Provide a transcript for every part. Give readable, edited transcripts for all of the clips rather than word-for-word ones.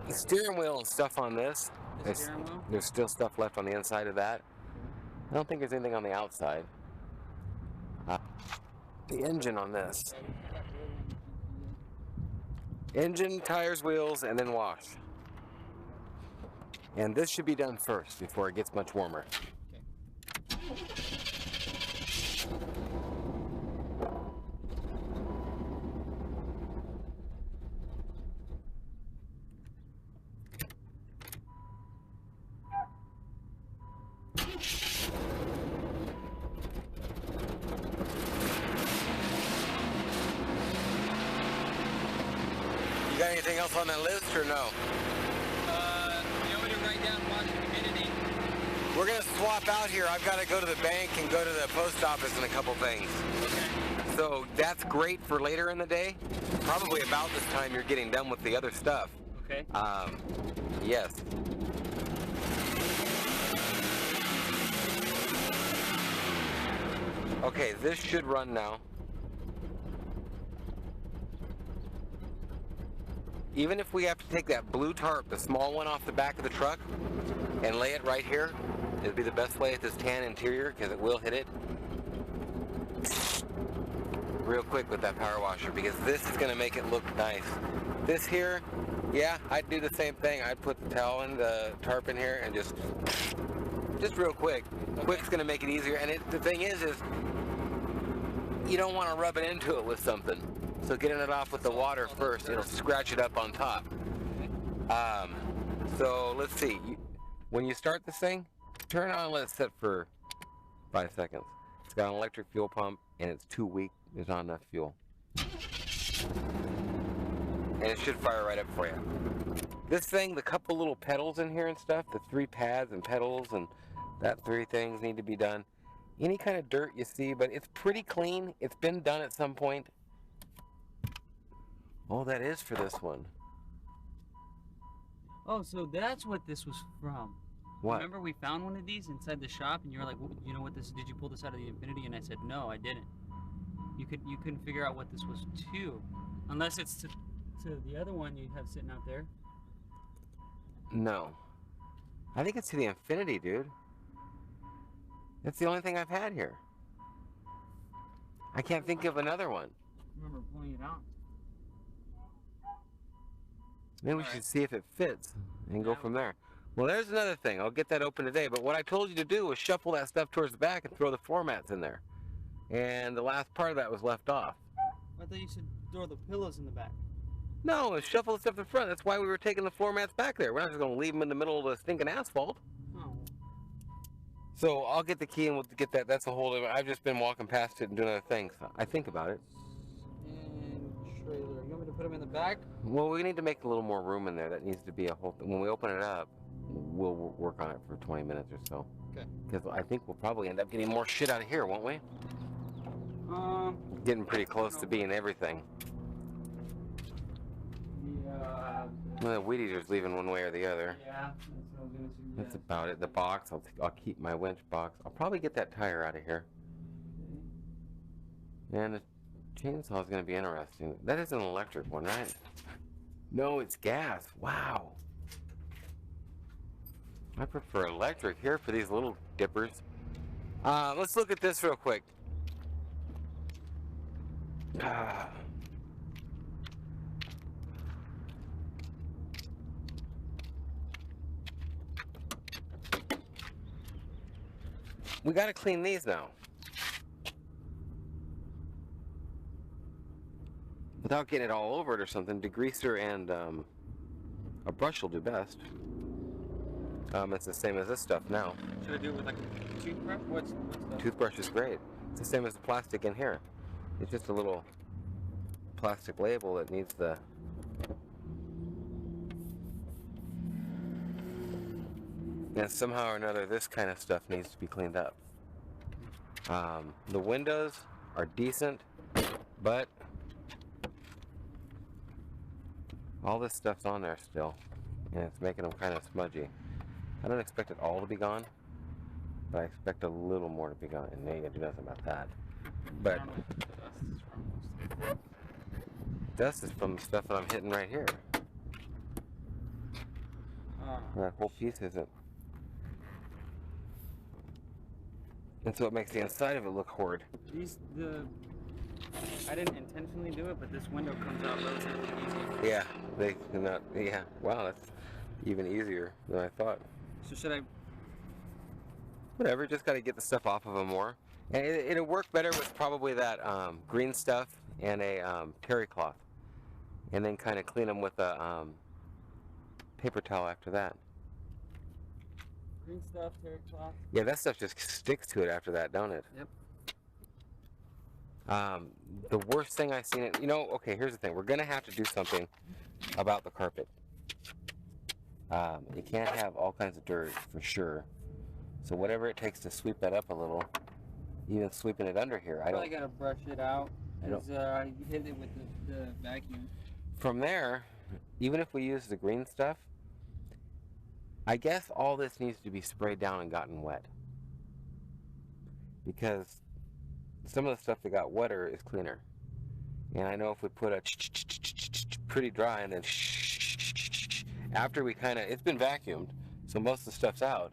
The steering wheel and stuff on this. The steering wheel? There's still stuff left on the inside of that. I don't think there's anything on the outside. The engine on this. Engine, tires, wheels, and then wash. And this should be done first before it gets much warmer. Okay. You got anything else on that list or no? You want me to write down watch humidity? We're gonna swap out here. I've got to go to the bank and go to the post office and a couple things. Okay. So that's great for later in the day. Probably about this time you're getting done with the other stuff. Okay. Yes. Okay, this should run now. Even if we have to take that blue tarp, the small one off the back of the truck, and lay it right here, it'd be the best way at this tan interior because it will hit it real quick with that power washer, because this is going to make it look nice. This here, yeah, I'd do the same thing. I'd put the towel and the tarp in here and just real quick. Quick's going to make it easier. And the thing is you don't want to rub it into it with something. So getting it off with the water first, it'll scratch it up on top. So let's see. When you start this thing, turn it on and let it sit for 5 seconds. It's got an electric fuel pump and it's too weak. There's not enough fuel. And it should fire right up for you. This thing, the couple little pedals in here and stuff, the 3 pads and pedals and that 3 things need to be done. Any kind of dirt you see, but it's pretty clean. It's been done at some point. Oh, that is for this one. Oh, so that's what this was from. What? Remember we found one of these inside the shop, and you were like, you know what this? Did you pull this out of the Infiniti? And I said, no, I didn't. You couldn't figure out what this was to, unless it's to the other one you have sitting out there. No. I think it's to the Infiniti, dude. That's the only thing I've had here. I can't think of another one. Remember pulling it out? Maybe we should see if it fits and go from there. Well, there's another thing. I'll get that open today. But what I told you to do was shuffle that stuff towards the back and throw the floor mats in there. And the last part of that was left off. I thought you said throw the pillows in the back. No, it's shuffle the stuff in the front. That's why we were taking the floor mats back there. We're not just going to leave them in the middle of the stinking asphalt. Oh. So I'll get the key and we'll get that. That's a whole other. I've just been walking past it and doing other things. I think about it. And trailer. You want me to put them in the back? Well, we need to make a little more room in there. That needs to be a whole thing. When we open it up, we'll work on it for 20 minutes or so. Okay. Because I think we'll probably end up getting more shit out of here, won't we? Getting pretty close to being everything. Yeah. Well, the weed eater's leaving one way or the other. Yeah, that's what I was gonna suggest. That's about it. The box, I'll keep my winch box. I'll probably get that tire out of here. And the chainsaw is going to be interesting. That is an electric one, right? No, it's gas. Wow. I prefer electric here for these little dippers. Let's look at this real quick. We got to clean these now. Without getting it all over it or something, degreaser and a brush will do best. It's the same as this stuff now. Should I do it with like a toothbrush? What's the... Toothbrush is great. It's the same as the plastic in here. It's just a little plastic label that needs the... And somehow or another, this kind of stuff needs to be cleaned up. The windows are decent, but all this stuff's on there still, and it's making them kind of smudgy. I don't expect it all to be gone, but I expect a little more to be gone, and they can do nothing about that. But dust is from the stuff that I'm hitting right here. That whole piece isn't. And so it makes the inside of it look horrid. I didn't intentionally do it, but this window comes out relatively easy. Yeah, they cannot. Yeah, wow, that's even easier than I thought. So should I? Whatever, just got to get the stuff off of them more. And it'll work better with probably that green stuff and a terry cloth. And then kind of clean them with a paper towel after that. Green stuff, terry cloth. Yeah, that stuff just sticks to it after that, don't it? Yep. The worst thing I've seen it, okay, here's the thing. We're going to have to do something about the carpet. You can't have all kinds of dirt, for sure. So whatever it takes to sweep that up a little, even sweeping it under here, I probably got to brush it out. I don't. I hit it with the vacuum. From there, even if we use the green stuff, I guess all this needs to be sprayed down and gotten wet. Because some of the stuff that got wetter is cleaner. And I know if we put a pretty dry and then after we it's been vacuumed, so most of the stuff's out,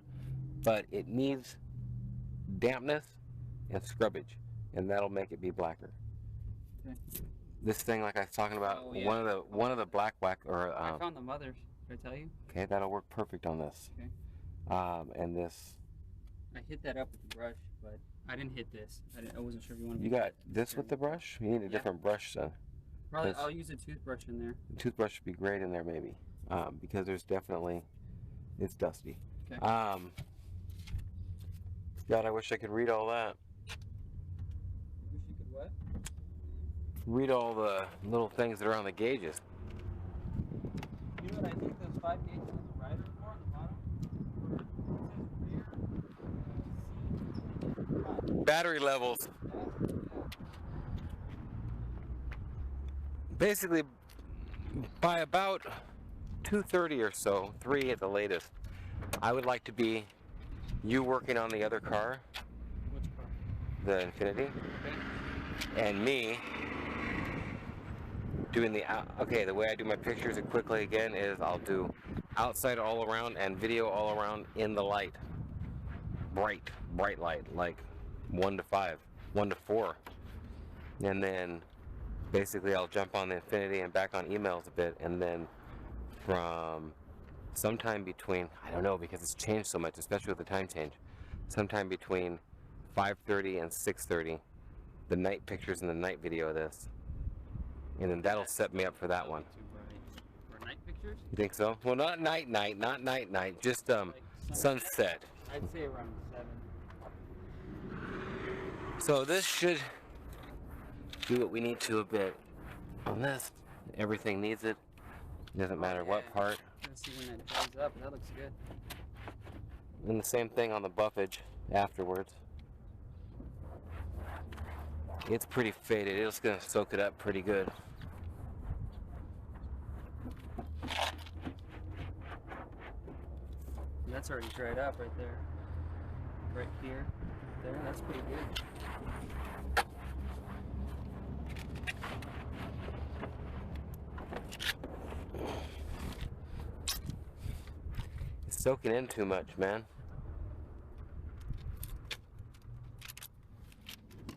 but it needs dampness and scrubbage, and that'll make it be blacker. Okay. This thing, like I was talking about, yeah. one of the black wax, or I found the mothers. Did I tell you? okay, that'll work perfect on this. Okay. And this. I hit that up with the brush, but I didn't hit this. I wasn't sure if you wanted. You got this with the brush? You need a different brush, son. Probably I'll use a toothbrush in there. The toothbrush would be great in there, maybe, because there's definitely, it's dusty. Okay. God, I wish I could read all that. You wish you could what? Read all the little things that are on the gauges. You know what I think those 5 gauges on the right are for on the bottom? It says rear C. Battery levels. Basically, by about 2:30 or so, 3 at the latest, I would like to be you working on the other car. Which car? The Infiniti. Okay. And me doing the way I do my pictures quickly again is I'll do outside all around and video all around in the light. Bright light, like 1 to 5, 1 to 4. And then basically I'll jump on the Infiniti and back on emails a bit, and then from sometime between, I don't know because it's changed so much, especially with the time change, sometime between 5:30 and 6:30, the night pictures and the night video of this. And then that'll set me up for that one. For night pictures? You think so? Well, not night, just sunset. I'd say around 7. So this should do what we need to a bit. On this, everything needs it. Doesn't matter what part. Let's see when that dries up. That looks good. And the same thing on the buffage afterwards. It's pretty faded. It's gonna soak it up pretty good. That's already dried up right there. Right here. There. That's pretty good. It's soaking in too much, man.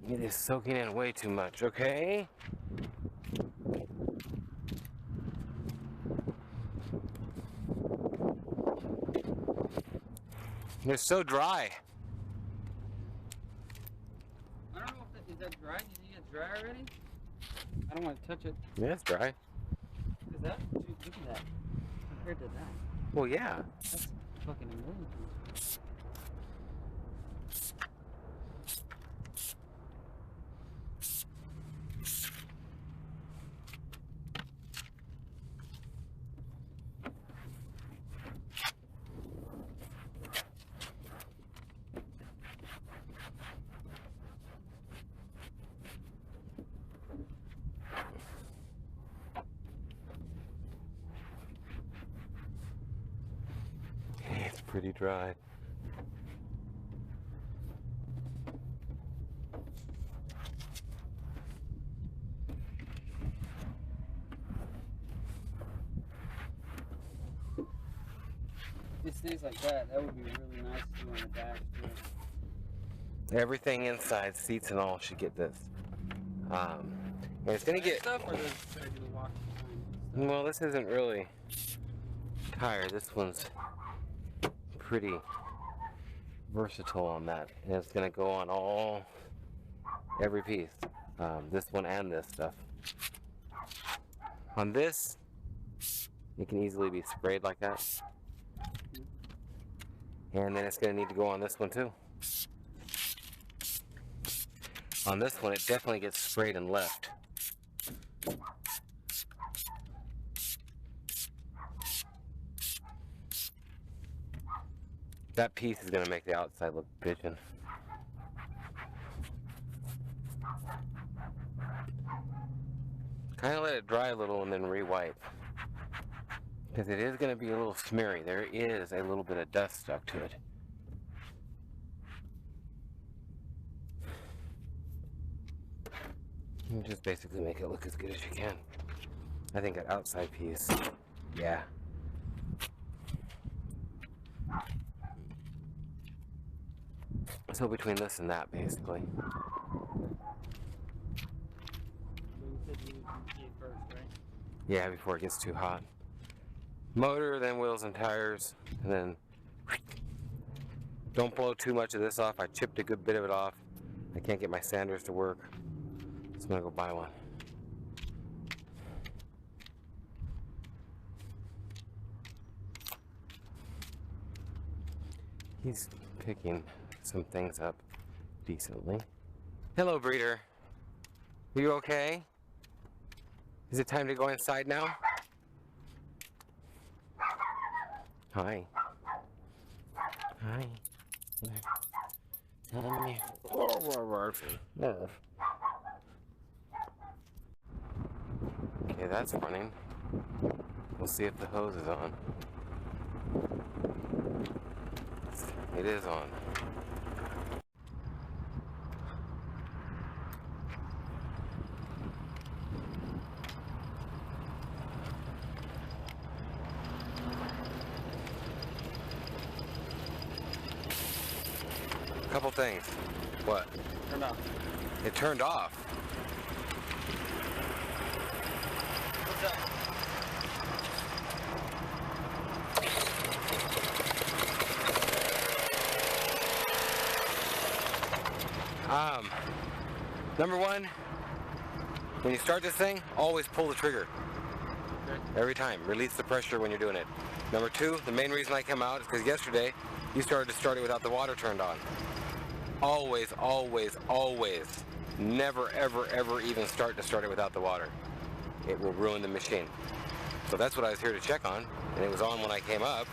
It is soaking in way too much, okay? They're so dry. I don't know if is that dry? Did you get dry already? I don't want to touch it. Yeah, it's dry. Is that? Dude, look at that. Compared to that. Well, yeah. That's fucking amazing. It's pretty dry. If it stays like that, that would be really nice to do on the dash too. Everything inside, seats and all, should get this. And it's gonna get. Stuff or should I do the wash behind? Well, this isn't really tire. This one's pretty versatile on that, and it's gonna go on every piece. This one and this stuff. On this, it can easily be sprayed like that. And then it's going to need to go on this one too. On this one, it definitely gets sprayed and left. That piece is going to make the outside look bitchin'. Kind of let it dry a little and then re-wipe. Because it is going to be a little smeary. There is a little bit of dust stuck to it. You just basically make it look as good as you can. I think that outside piece, yeah. So between this and that, basically. Yeah, before it gets too hot. Motor, then wheels and tires, and then don't blow too much of this off. I chipped a good bit of it off. I can't get my sanders to work, so I'm gonna go buy one. He's picking some things up decently. Hello, breeder. Are you okay? Is it time to go inside now? Hi. Hi. Hi. Okay, that's running. We'll see if the hose is on. It is on. Couple things. What? Turned off. It turned off. What's up? Number one, when you start this thing, always pull the trigger. Okay. Every time. Release the pressure when you're doing it. Number two, the main reason I come out is because yesterday you started to start it without the water turned on. Always, always, always, never, ever, ever even start it without the water. It will ruin the machine. So that's what I was here to check on, and it was on when I came up.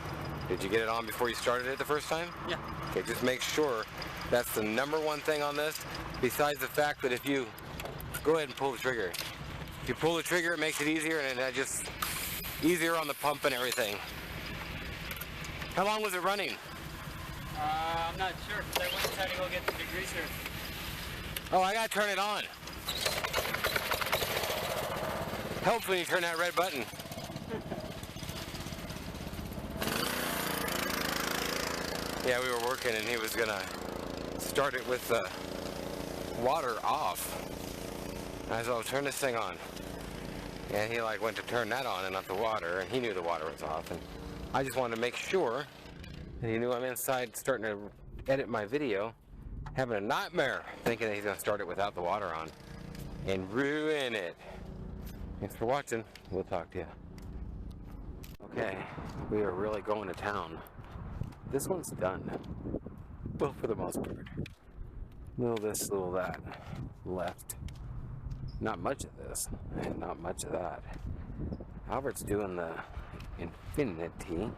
Did you get it on before you started it the first time? Yeah. Okay, just make sure that's the number one thing on this, besides the fact that if you go ahead and pull the trigger. If you pull the trigger, it makes it easier, and it just easier on the pump and everything. How long was it running? I'm not sure, because I went inside to go get the degreaser. Oh, I gotta turn it on. Helps when you turn that red button. Yeah, we were working and he was gonna start it with the water off. I said, "Oh, turn this thing on." And he like went to turn that on and not the water, and he knew the water was off. And I just wanted to make sure that he knew I'm inside starting to edit my video, having a nightmare, thinking that he's gonna start it without the water on and ruin it. Thanks for watching. We'll talk to you. Okay, we are really going to town. This one's done. Well, for the most part. Little this, little that left. Not much of this, and not much of that. Albert's doing the Infiniti.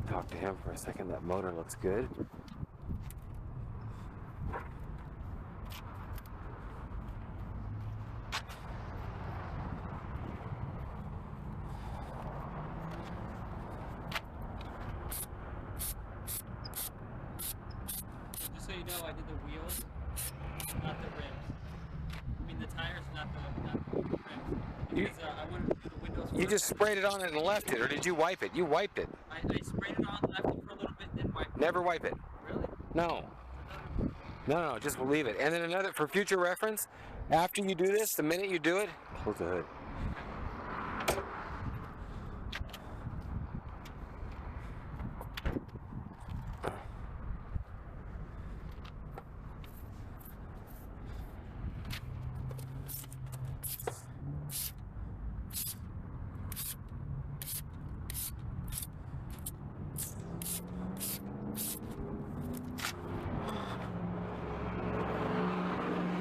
Talk to him for a second. That motor looks good. Just so you know, I did the wheels, not the rims. I mean the tires, not the rims. Because I wanted to do the windows You just sprayed it on it and left it, or did you wipe it? You wiped it. I sprayed it on, left it for a little bit, then wiped it. Never wipe it. Really? No. No, just leave it. And then another, for future reference, after you do this, the minute you do it, close the hood.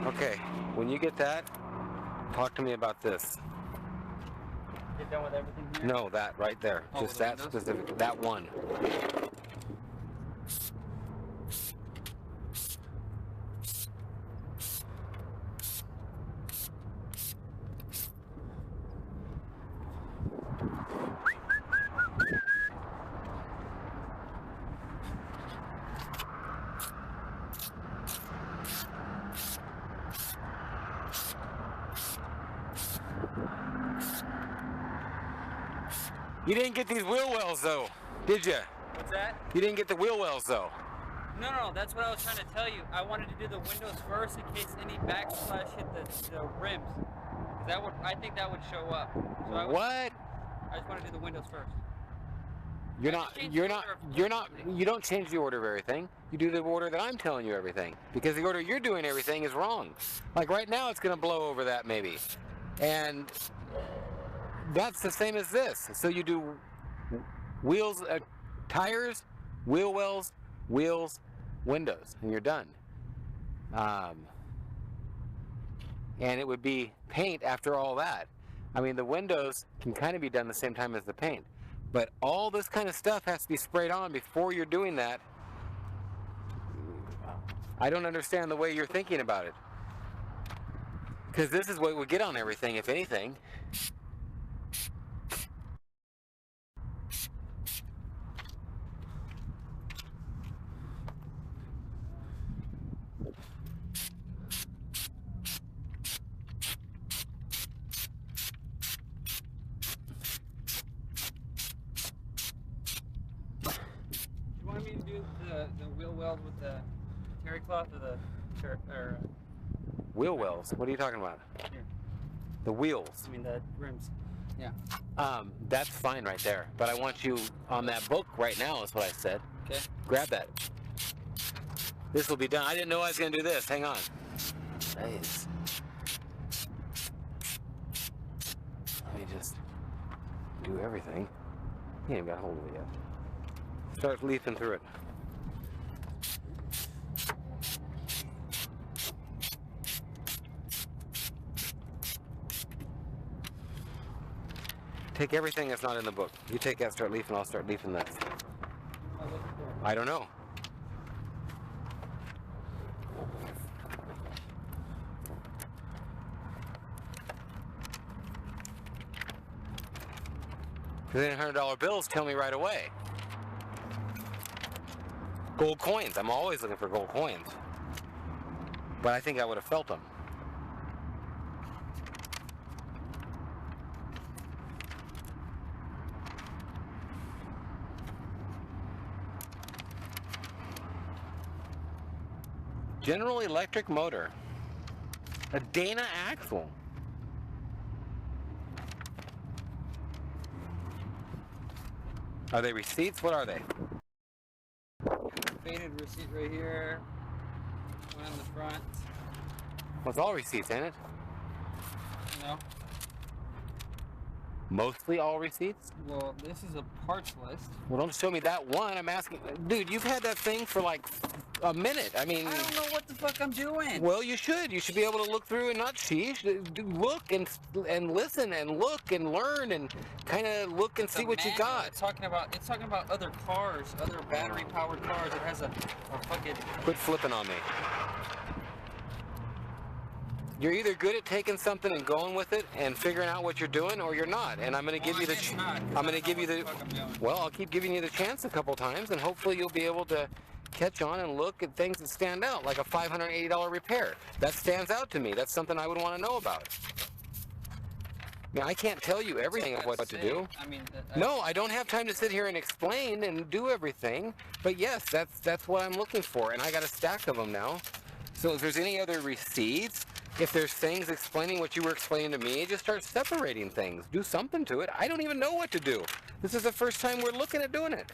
Okay, when you get that, talk to me about this. Get done with everything here? No, that right there. Oh, Just the that windows? specific, that one. You didn't get these wheel wells though, did you? What's that? You didn't get the wheel wells though. No, that's what I was trying to tell you. I wanted to do the windows first in case any backsplash hit the rims. 'Cause that would, I think that would show up. So What? I just want to do the windows first. You don't change the order of everything. You do the order that I'm telling you everything. Because the order you're doing everything is wrong. Like right now it's gonna blow over that maybe. And that's the same as this. So you do wheels, tires, wheel wells, wheels, windows, and you're done. And it would be paint after all that. I mean, the windows can kind of be done the same time as the paint. But all this kind of stuff has to be sprayed on before you're doing that. I don't understand the way you're thinking about it. Because this is what would get on everything, if anything. You want me to do the wheel wells with the terry cloth or the Wheel wells? What are you talking about? Here. The wheels. I mean the rims. Yeah. That's fine right there. But I want you on that book right now is what I said. Okay. Grab that. This will be done. I didn't know I was going to do this. Hang on. Nice. Let me just do everything. He ain't got hold of it yet. Start leafing through it. Take everything that's not in the book. You take that, start leafing, I'll start leafing this. I don't know. If there's any $100 bills, tell me right away. Gold coins. I'm always looking for gold coins. But I think I would have felt them. General Electric motor. A Dana axle. Are they receipts? What are they? Faded receipt right here. One on the front. Well, it's all receipts, ain't it? No. Mostly all receipts? Well, this is a parts list. Well, don't show me that one. I'm asking. Dude, you've had that thing for like a minute. I mean. I don't know what the fuck I'm doing. Well, you should. You should be able to look through and not sheesh. Look and listen and look and learn and kind of look and see what you got. It's talking about other cars, other battery powered cars. It has a fucking. Quit flipping on me. You're either good at taking something and going with it and figuring out what you're doing, or you're not. And I'm going to give you the. I'm going to give you the. Well, I'll keep giving you the chance a couple times, and hopefully you'll be able to catch on and look at things that stand out, like a $580 repair. That stands out to me. That's something I would want to know about. Now, I can't tell you everything of what to do. I mean, No, I don't have time to sit here and explain and do everything. But yes, that's what I'm looking for, and I got a stack of them now. So if there's any other receipts, if there's things explaining what you were explaining to me, just start separating things. Do something to it. I don't even know what to do. This is the first time we're looking at doing it.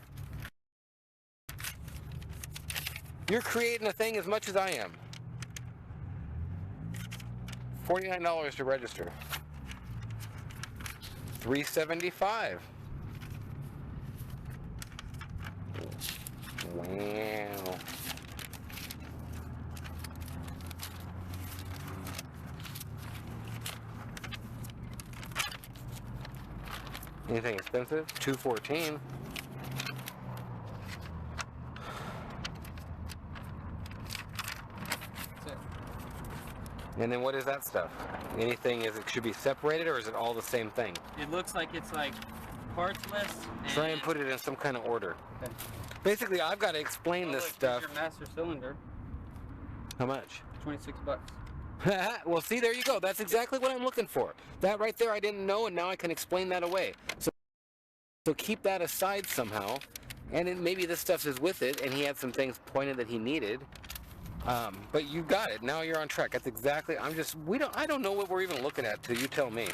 You're creating a thing as much as I am. $49 to register. $375. Wow. Anything expensive? $214. And then what is that stuff? Anything it should be separated, or is it all the same thing? It looks like it's like parts list. Try and put it in some kind of order. Okay. Basically, I've got to explain this stuff. Your master cylinder. How much? $26. Well, see, there you go. That's exactly what I'm looking for. That right there I didn't know, and now I can explain that away. So keep that aside somehow, and then maybe this stuff is with it, and he had some things pointed that he needed. But you got it. Now you're on track. That's exactly. I don't know what we're even looking at till you tell me.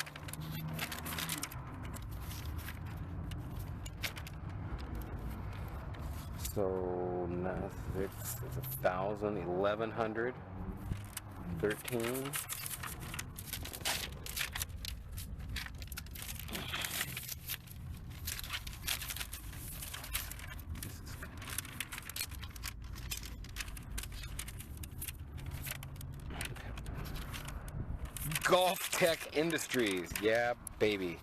So, 6, it's 1,000, 1,100, 13. Golf Tech Industries. Yeah, baby.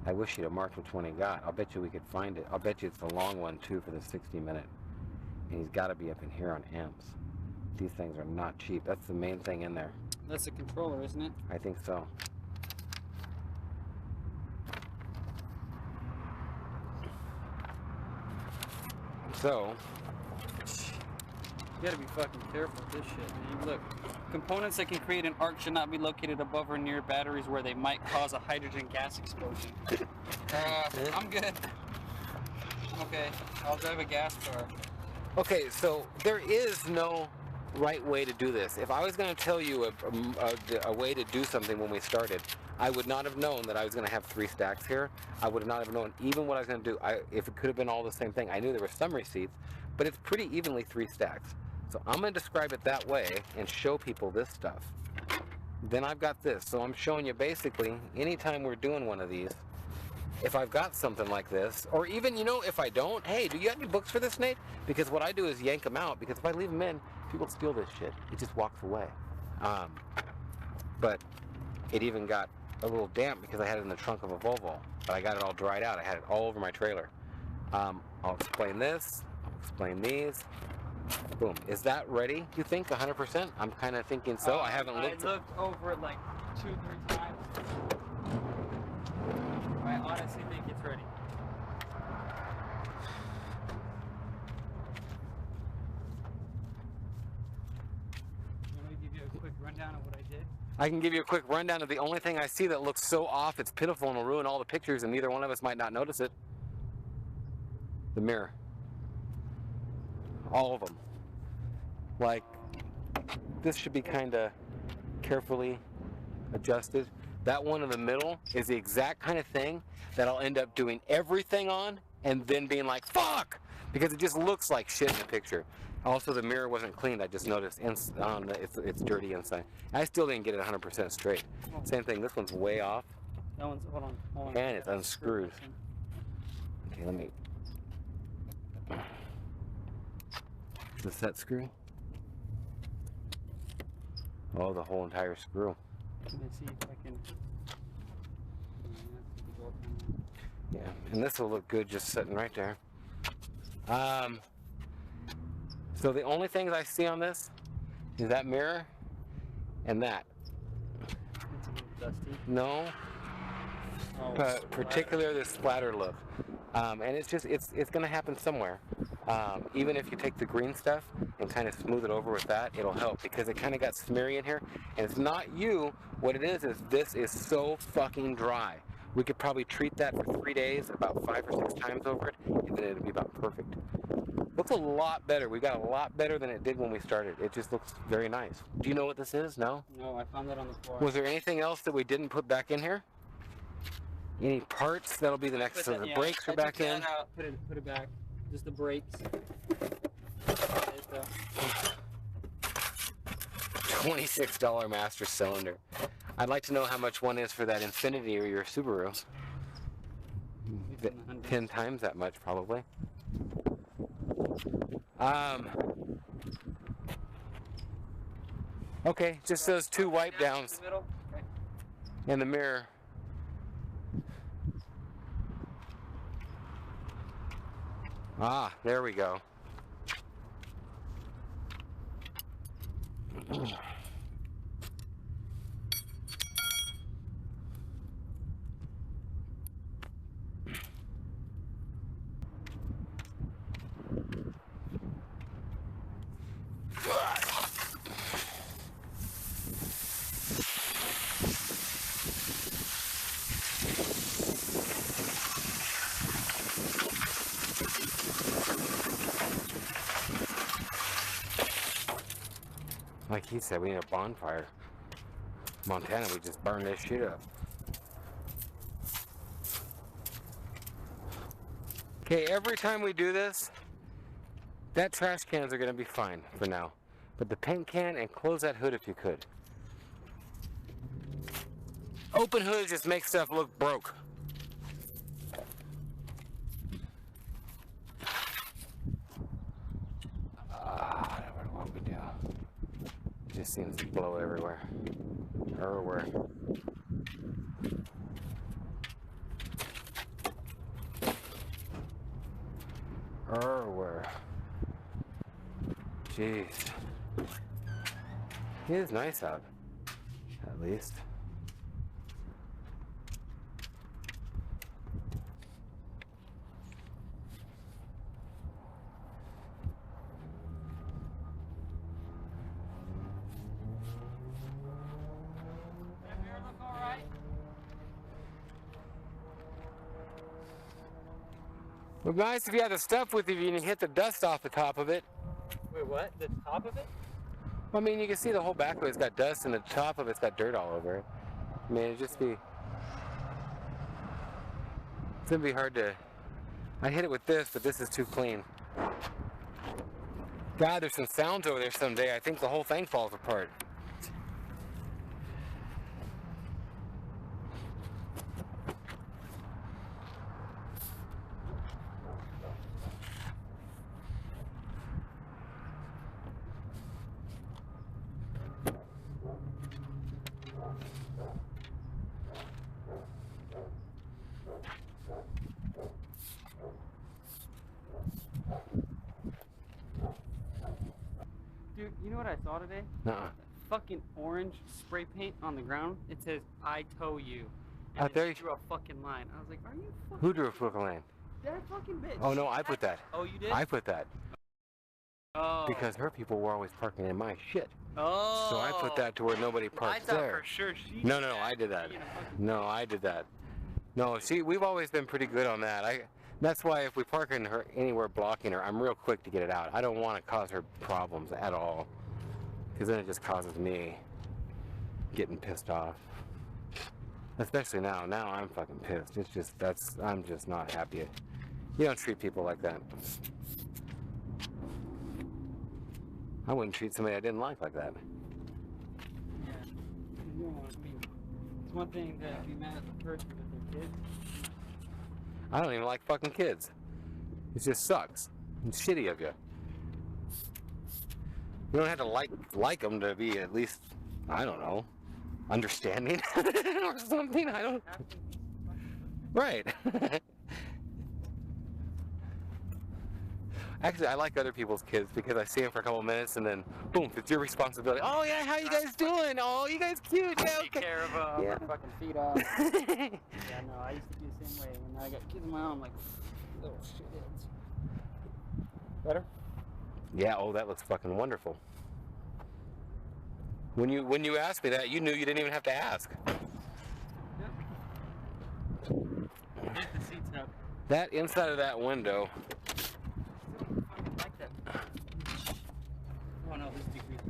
I wish you'd have marked which one he got. I'll bet you we could find it. I'll bet you it's the long one, too, for the 60-minute. And he's got to be up in here on amps. These things are not cheap. That's the main thing in there. That's the controller, isn't it? I think so. So, you gotta be fucking careful with this shit, man. Look, components that can create an arc should not be located above or near batteries where they might cause a hydrogen gas explosion. I'm good. I'm okay. I'll drive a gas car. Okay, so there is no right way to do this. If I was going to tell you a way to do something when we started, I would not have known that I was going to have 3 stacks here. I would not have known even what I was going to do. If it could have been all the same thing. I knew there were some receipts, but it's pretty evenly 3 stacks. So I'm going to describe it that way and show people this stuff. Then I've got this. So I'm showing you basically anytime we're doing one of these, if I've got something like this, or even, you know, if I don't, hey, do you have any books for this, Nate? Because what I do is yank them out, because if I leave them in, people steal this shit. It just walks away. But it even got a little damp because I had it in the trunk of a Volvo, but I got it all dried out. I had it all over my trailer. I'll explain this, I'll explain these. Boom. Is that ready, you think, 100%? I'm kind of thinking so. I haven't looked. I looked over it like 2-3 times. I honestly think it's ready. You want me to give you a quick rundown of what I did? I can give you a quick rundown of the only thing I see that looks so off, it's pitiful and will ruin all the pictures, and neither one of us might not notice it. The mirror. All of them. Like, this should be kind of carefully adjusted. That one in the middle is the exact kind of thing that I'll end up doing everything on and then being like, fuck! Because it just looks like shit in the picture. Also, the mirror wasn't cleaned. I just noticed it's dirty inside. I still didn't get it 100% straight. Same thing. This one's way off. That one's, hold on. And it's unscrewed. Okay, let me... The set screw? Oh, the whole entire screw. Let me see if I can... Yeah, and this will look good just sitting right there. So the only things I see on this is that mirror and that. It's a little dusty. No, Oh, particularly the splatter look. And it's just, it's going to happen somewhere. Even if you take the green stuff and kind of smooth it over with that, it'll help because it kind of got smeary in here. And it's not you. What it is this is so fucking dry. We could probably treat that for 3 days, about 5 or 6 times over it, and then it'll be about perfect. Looks a lot better. We got a lot better than it did when we started. It just looks very nice. Do you know what this is? No? No, I found that on the floor. Was there anything else that we didn't put back in here? Any parts? That'll be the next. So the brakes are back in. Out, put it back. Just the brakes. $26 master cylinder. I'd like to know how much one is for that Infiniti or your Subaru. 10 times that much, probably. Okay, just those 2 wipe downs in the mirror. Ah, there we go. Like he said, we need a bonfire. Montana, we just burn this shit up. Okay, every time we do this, that trash cans are gonna be fine for now. But the paint can, and close that hood if you could. Open hoods just make stuff look broke. What we do? It just seems to blow everywhere. Everywhere. Everywhere. Jeez. It is nice out, at least. It would be nice if you had the stuff with you and you hit the dust off the top of it. Wait, what? The top of it? I mean, you can see the whole back of it's got dust and the top of it's got dirt all over it. I mean, it'd just be... It's gonna be hard to... I hit it with this, but this is too clean. God, there's some sounds over there someday. I think the whole thing falls apart. Dude, you know what I saw today? Nuh-uh. Fucking orange spray paint on the ground. It says, I tow you. And Out there? It drew a fucking line. I was like, are you fucking... Who drew a fucking line? That fucking bitch. Oh no, I put that. Oh, you did? I put that. Oh. Because her people were always parking in my shit. Oh. So I put that to where nobody parks I thought there. for sure she No, did no, that. I did that. Being a fucking- No, I did that. No, see, we've always been pretty good on that. That's why if we park in her anywhere blocking her, I'm real quick to get it out. I don't want to cause her problems at all. Because then it just causes me getting pissed off. Especially now. Now I'm fucking pissed. It's just, I'm just not happy. You don't treat people like that. I wouldn't treat somebody I didn't like that. Yeah. You know, I mean, it's one thing to be mad at the person with their kids. I don't even like fucking kids. It just sucks. It's shitty of you. You don't have to like them to be at least, I don't know, understanding or something. I don't. Right. Actually, I like other people's kids because I see them for a couple minutes and then, boom, it's your responsibility. Oh yeah, how you guys doing? Oh, you guys cute. Yeah, Take okay. care of them, Yeah. their fucking feet off. Yeah, no, I used to be the same way. When I got kids of my own, I'm like, little shitheads. Better? Yeah, oh, that looks fucking wonderful. When you asked me that, you knew you didn't even have to ask. Yep. Get the seats up. That inside of that window. I don't fucking like that. Oh no, this is decreased.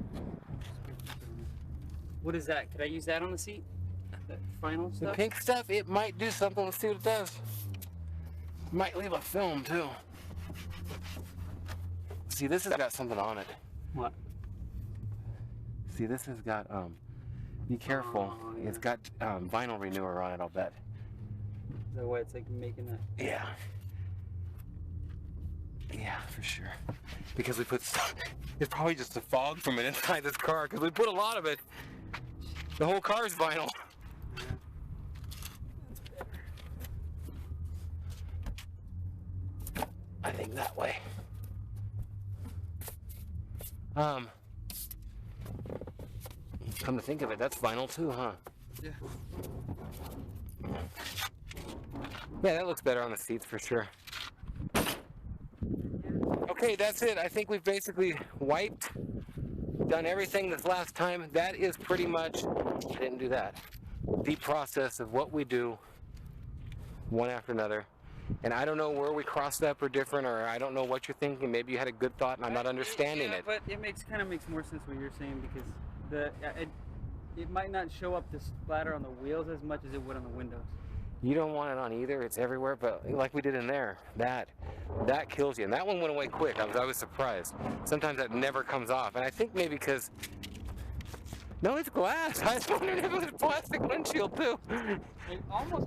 What is that? Could I use that on the seat? That final The stuff? pink stuff, it might do something. Let's see what it does. Might leave a film too. See, this has got something on it. What? See, this has got, be careful. Oh, yeah. It's got vinyl renewer on it, I'll bet. Is that why it's like making that? Yeah. Yeah, for sure. Because we put stuff, it's probably just the fog from it inside this car, because we put a lot of it. The whole car is vinyl. Yeah. That's better. I think that way. Come to think of it, that's vinyl too, huh? Yeah. Yeah, that looks better on the seats for sure. Okay, that's it. I think we've basically wiped, done everything this last time. That is pretty much, I didn't do that, the process of what we do one after another. And I don't know where we crossed up or different, or I don't know what you're thinking. Maybe you had a good thought and I'm not understanding yeah, it. But it kind of makes more sense what you're saying, because it might not show up the splatter on the wheels as much as it would on the windows. You don't want it on either. It's everywhere, but like we did in there, that kills you. And that one went away quick. I was surprised. Sometimes that never comes off. And I think maybe because, no, it's glass. I was wondering if it was plastic windshield too.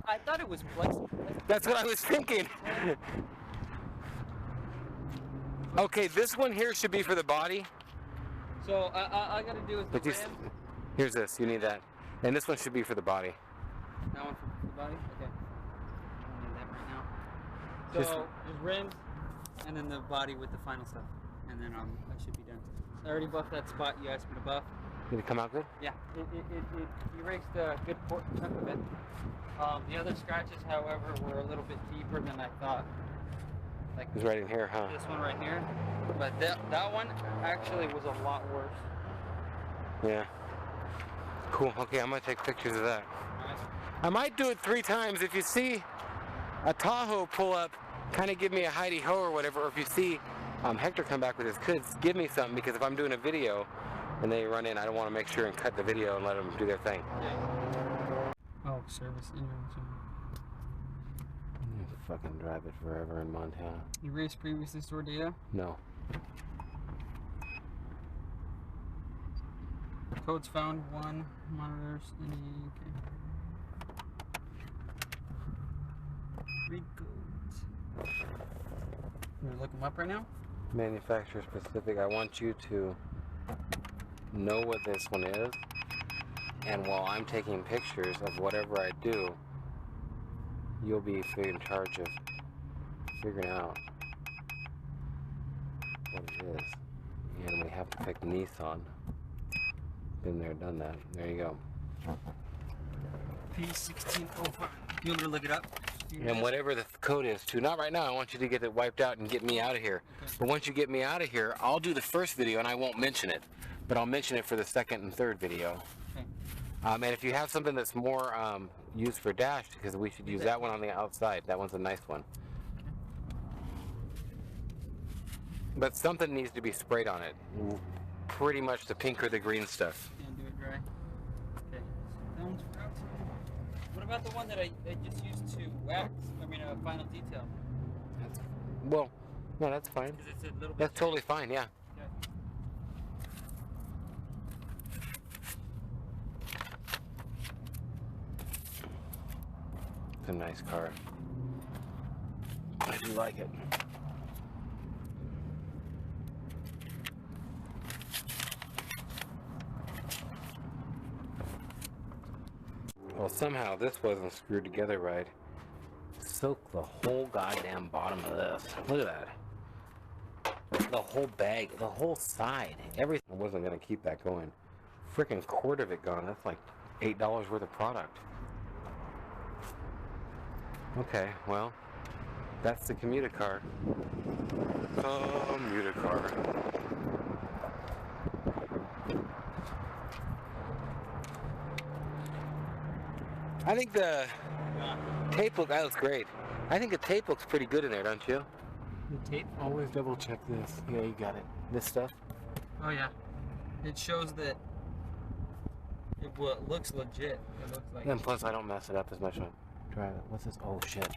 I thought it was plastic. That's what I was thinking. Okay, this one here should be for the body. So all I gotta do is But just, here's this, you need that. And this one should be for the body. That one for the body? Okay. I don't need that right now. So just rims, and then the body with the final stuff. And then I should be done. I already buffed that spot you asked me to buff. Did it come out good? Yeah, it erased a good chunk of it. The other scratches, however, were a little bit deeper than I thought. Like It's right in here, huh? this one right here. But that one actually was a lot worse. Yeah. Cool. Okay, I'm gonna take pictures of that. Alright. I might do it 3 times. If you see a Tahoe pull up, kind of give me a hidey-ho or whatever, or if you see Hector come back with his kids, give me something, because if I'm doing a video and they run in, I don't want to make sure and cut the video and let them do their thing. Oh, service intervention. You fucking drive it forever in Montana. Erase previously stored data. No. Codes found 1. Monitors any. Okay. Read codes. You gonna look them up right now? Manufacturer specific. I want you to know what this one is, and while I'm taking pictures of whatever I do, you'll be in charge of figuring out what it is. And we have to pick Nissan. Been there, done that. There you go. P1605. You want me to look it up? And whatever the code is too. Not right now. I want you to get it wiped out and get me out of here. Okay. But once you get me out of here, I'll do the first video and I won't mention it. But I'll mention it for the second and third video. Okay. And if you have something that's more used for dash, because we should use that one on the outside. That one's a nice one. But something needs to be sprayed on it. Pretty much the pink or the green stuff. And do it dry. Okay. That one's for outside. What about the one that I just used to wax? I mean, final detail. Well, no, that's fine. Because it's a little bit. That's totally fine, yeah. Okay. It's a nice car. I do like it. Well, somehow this wasn't screwed together right. Soak the whole goddamn bottom of this. Look at that. The whole bag, the whole side, everything. I wasn't gonna keep that going. Freaking quart of it gone. That's like $8 worth of product. Okay, well, That's the Comutacar. Comutacar. I think the tape looks great. I think the tape looks pretty good in there, don't you? The tape? Always double check this. Yeah, you got it. This stuff. Oh yeah. It shows that it looks legit. It looks like. And plus, I don't mess it up as much when I drive it. What's this? Oh shit.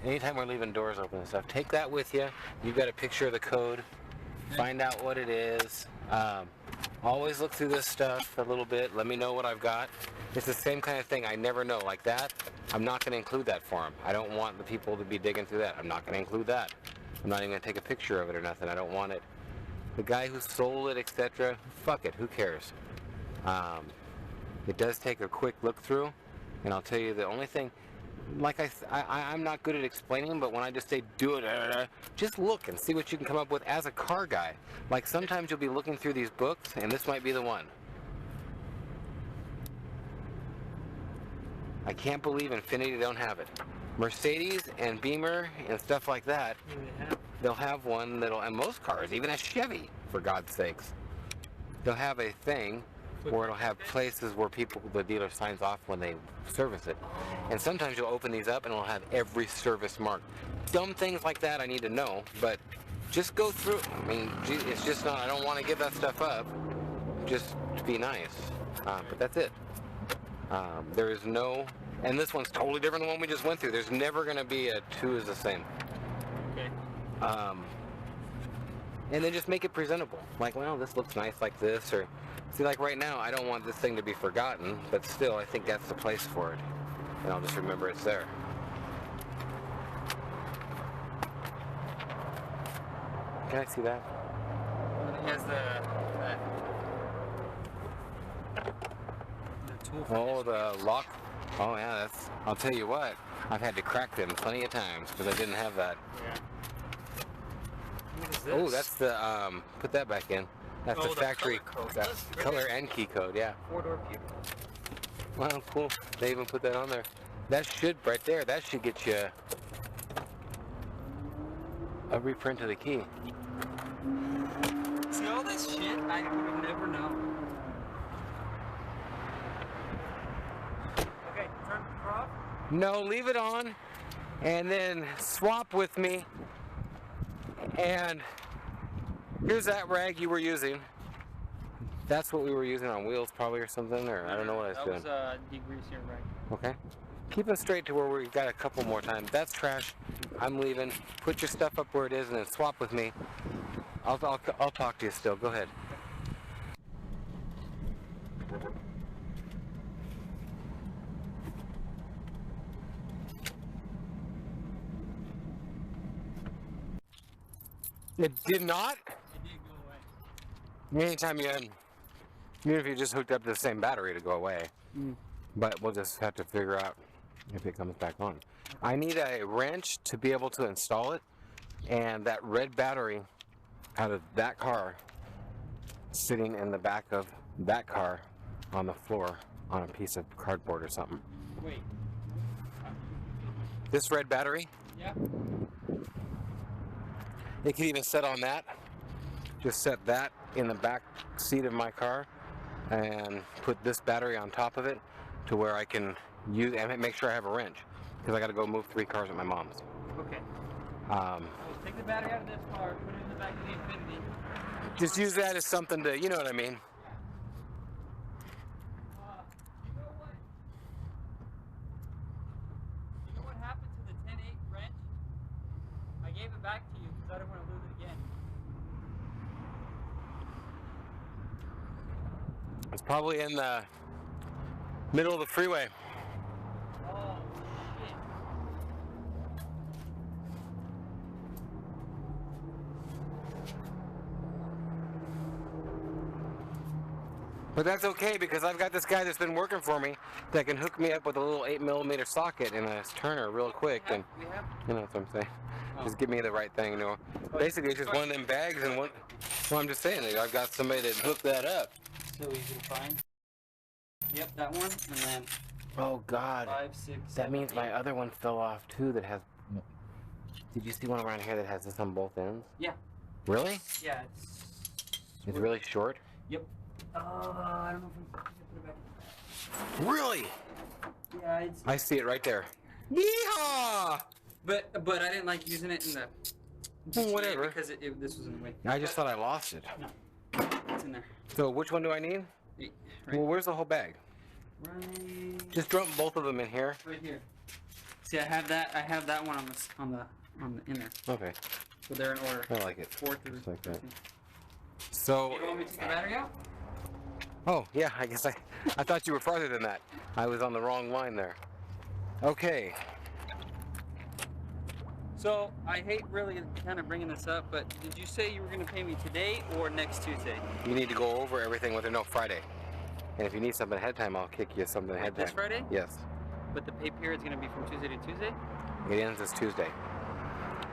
Anytime we're leaving doors open and stuff, take that with you. You've got a picture of the code. Find out what it is. Always look through this stuff a little bit. Let me know what I've got. It's the same kind of thing. I never know. Like that, I'm not going to include that for them. I don't want the people to be digging through that. I'm not going to include that. I'm not even going to take a picture of it or nothing. I don't want it. The guy who sold it, etc., fuck it. Who cares? It does take a quick look through. And I'll tell you the only thing, like I'm not good at explaining, but when I just say do it, just look and see what you can come up with as a car guy. Like sometimes you'll be looking through these books, and this might be the one. I can't believe Infiniti don't have it. Mercedes and Beamer and stuff like that, they'll have one that'll, and most cars, even a Chevy, for God's sakes, they'll have a thing where it'll have places where the dealer signs off when they service it. And sometimes you'll open these up and it'll have every service mark. Dumb things like that I need to know, but just go through. I mean, it's just not, I don't want to give that stuff up, just to be nice. But that's it. There is no, and this one's totally different than the one we just went through. There's never going to be a two is the same. Okay. And then just make it presentable. Like, well, this looks nice like this, or see, like right now, I don't want this thing to be forgotten, but still, I think that's the place for it. And I'll just remember it's there. Can I see that? It has the tool for Oh, the lock. Oh, yeah, that's, I'll tell you what, I've had to crack them plenty of times because I didn't have that. Yeah. What is this? Oh, that's the, put that back in. That's the factory color code. color and key code, yeah. 4-door pupil. Wow, cool. They even put that on there. That should, right there, that should get you a reprint of the key. See all this shit? I would have never known. Okay, turn the car off. No, leave it on, and then swap with me. And here's that rag you were using. That's what we were using on wheels probably or something, or I don't know what I was doing. That was degreaser rag. Okay. Keep it straight to where we've got a couple more times. That's trash. I'm leaving. Put your stuff up where it is and then swap with me. I'll talk to you still. Go ahead. It did not? It did go away. Anytime even if you just hooked up to the same battery to go away. But we'll just have to figure out if it comes back on. I need a wrench to be able to install it, and that red battery out of that car sitting in the back of that car on the floor on a piece of cardboard or something. Wait. This red battery, Yeah. it can even set on that. Just set that in the back seat of my car and put this battery on top of it to where I can use and make sure I have a wrench because I got to go move 3 cars at my mom's. Okay. So take the battery out of this car, put it in the back of the Infiniti. Just use that as something to, you know what I mean. You know what happened to the 10-8 wrench? I gave it back to you because I didn't want to lose it again. It's probably in the middle of the freeway. Oh, shit. But that's okay because I've got this guy that's been working for me that can hook me up with a little 8mm socket and a turner real quick, and you know what I'm saying. Just give me the right thing, you know. Basically, it's just one of them bags, and one. Well, I'm just saying, I've got somebody that hooked that up. So easy to find. Yep, that one, and then Oh God, 5, 6, that 7, means 8. my other one fell off too. That has Did you see one around here that has this on both ends? Yeah. Really? Yeah, It's really short? Yep. I don't know if I can put it back. Really? Yeah, it's... I see it right there. Yeehaw! But I didn't like using it in the... Well, whatever. Because this was in the way. I just thought I lost it. No. It's in there. So which one do I need? Right. Well, where's the whole bag? Right. Just dump both of them in here. Right here. See, I have that one on the in there. Okay. So they're in order. I like it. 4 through Just like that. 13. So. You want me to take the battery out? Oh yeah, I guess I thought you were farther than that. I was on the wrong line there. Okay. So I hate really kind of bringing this up, but did you say you were going to pay me today or next Tuesday? You need to go over everything with her. No, Friday. And if you need something ahead of time, I'll kick you something ahead of time. This Friday? Yes. But the pay period is going to be from Tuesday to Tuesday? It ends this Tuesday.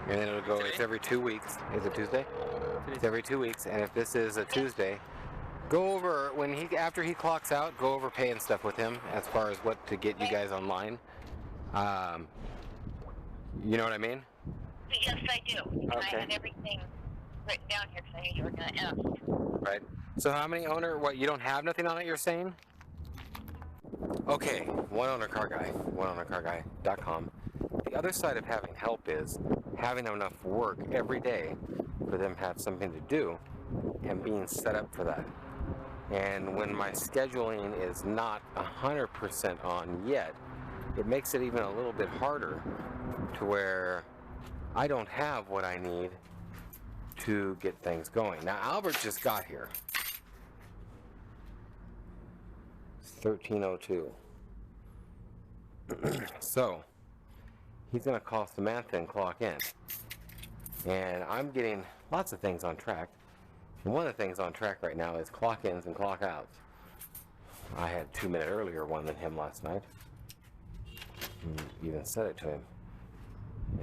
And then it'll go, Today? it's every 2 weeks. Is it Tuesday? It's every 2 weeks. And if this is a Tuesday, go over, after he clocks out, go over paying stuff with him as far as what to get you guys online. You know what I mean? Yes, I do. And Okay. I had everything written down here because I knew you were going to ask. Right. So how many what, you don't have nothing on it, you're saying? Okay, oneownercarguy.com. The other side of having help is having enough work every day for them to have something to do and being set up for that. And when my scheduling is not 100% on yet, it makes it even a little bit harder to where I don't have what I need to get things going. Now Albert just got here. It's 13:02. So he's gonna call Samantha and clock in. And I'm getting lots of things on track. And one of the things on track right now is clock ins and clock outs. I had a 2-minute earlier one than him last night. Even said it to him.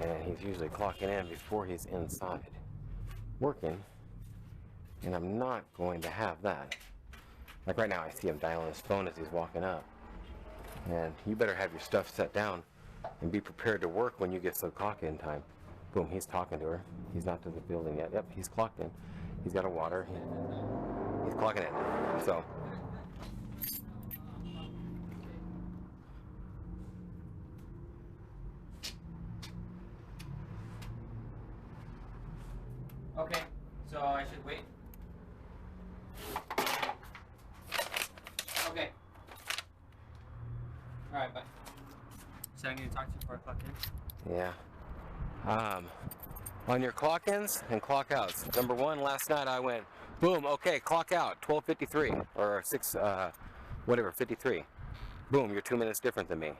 And he's usually clocking in before he's inside working, and I'm not going to have that. Like right now, I see him dialing his phone as he's walking up, and you better have your stuff set down and be prepared to work when you get to clock in time. Boom, he's talking to her. He's not to the building yet. Yep, he's clocked in. He's got a water. He's clocking in. So Okay, so I should wait. Okay. Alright, bye. So I need to talk to you before I clock in? yeah. On your clock ins and clock outs. Number one, last night I went, boom, okay, clock out, 12:53 or 53. Boom, you're 2 minutes different than me.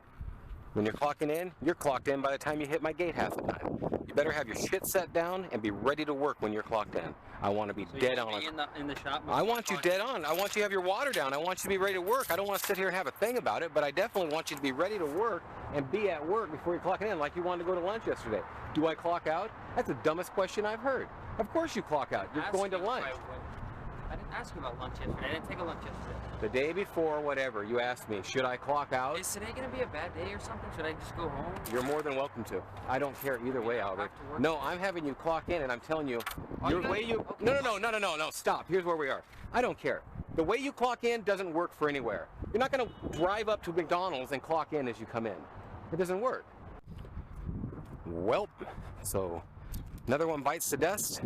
When you're clocking in, you're clocked in by the time you hit my gate half the time. You better have your shit set down and be ready to work when you're clocked in. I want to be dead on. In the shop. I want you dead on. I want you to have your water down. I want you to be ready to work. I don't want to sit here and have a thing about it, but I definitely want you to be ready to work and be at work before you're clocking in, like you wanted to go to lunch yesterday. Do I clock out? That's the dumbest question I've heard. Of course you clock out. You're going to lunch. I didn't ask you about lunch yesterday. I didn't take a lunch yesterday. The day before, whatever, you asked me, should I clock out? Is today going to be a bad day or something? Should I just go home? You're more than welcome to. I don't care either way, Albert. No, I'm having you clock in, and I'm telling you, your way you... No, stop. Here's where we are. I don't care. The way you clock in doesn't work for anywhere. You're not going to drive up to McDonald's and clock in as you come in. It doesn't work. Welp. So, another one bites the dust.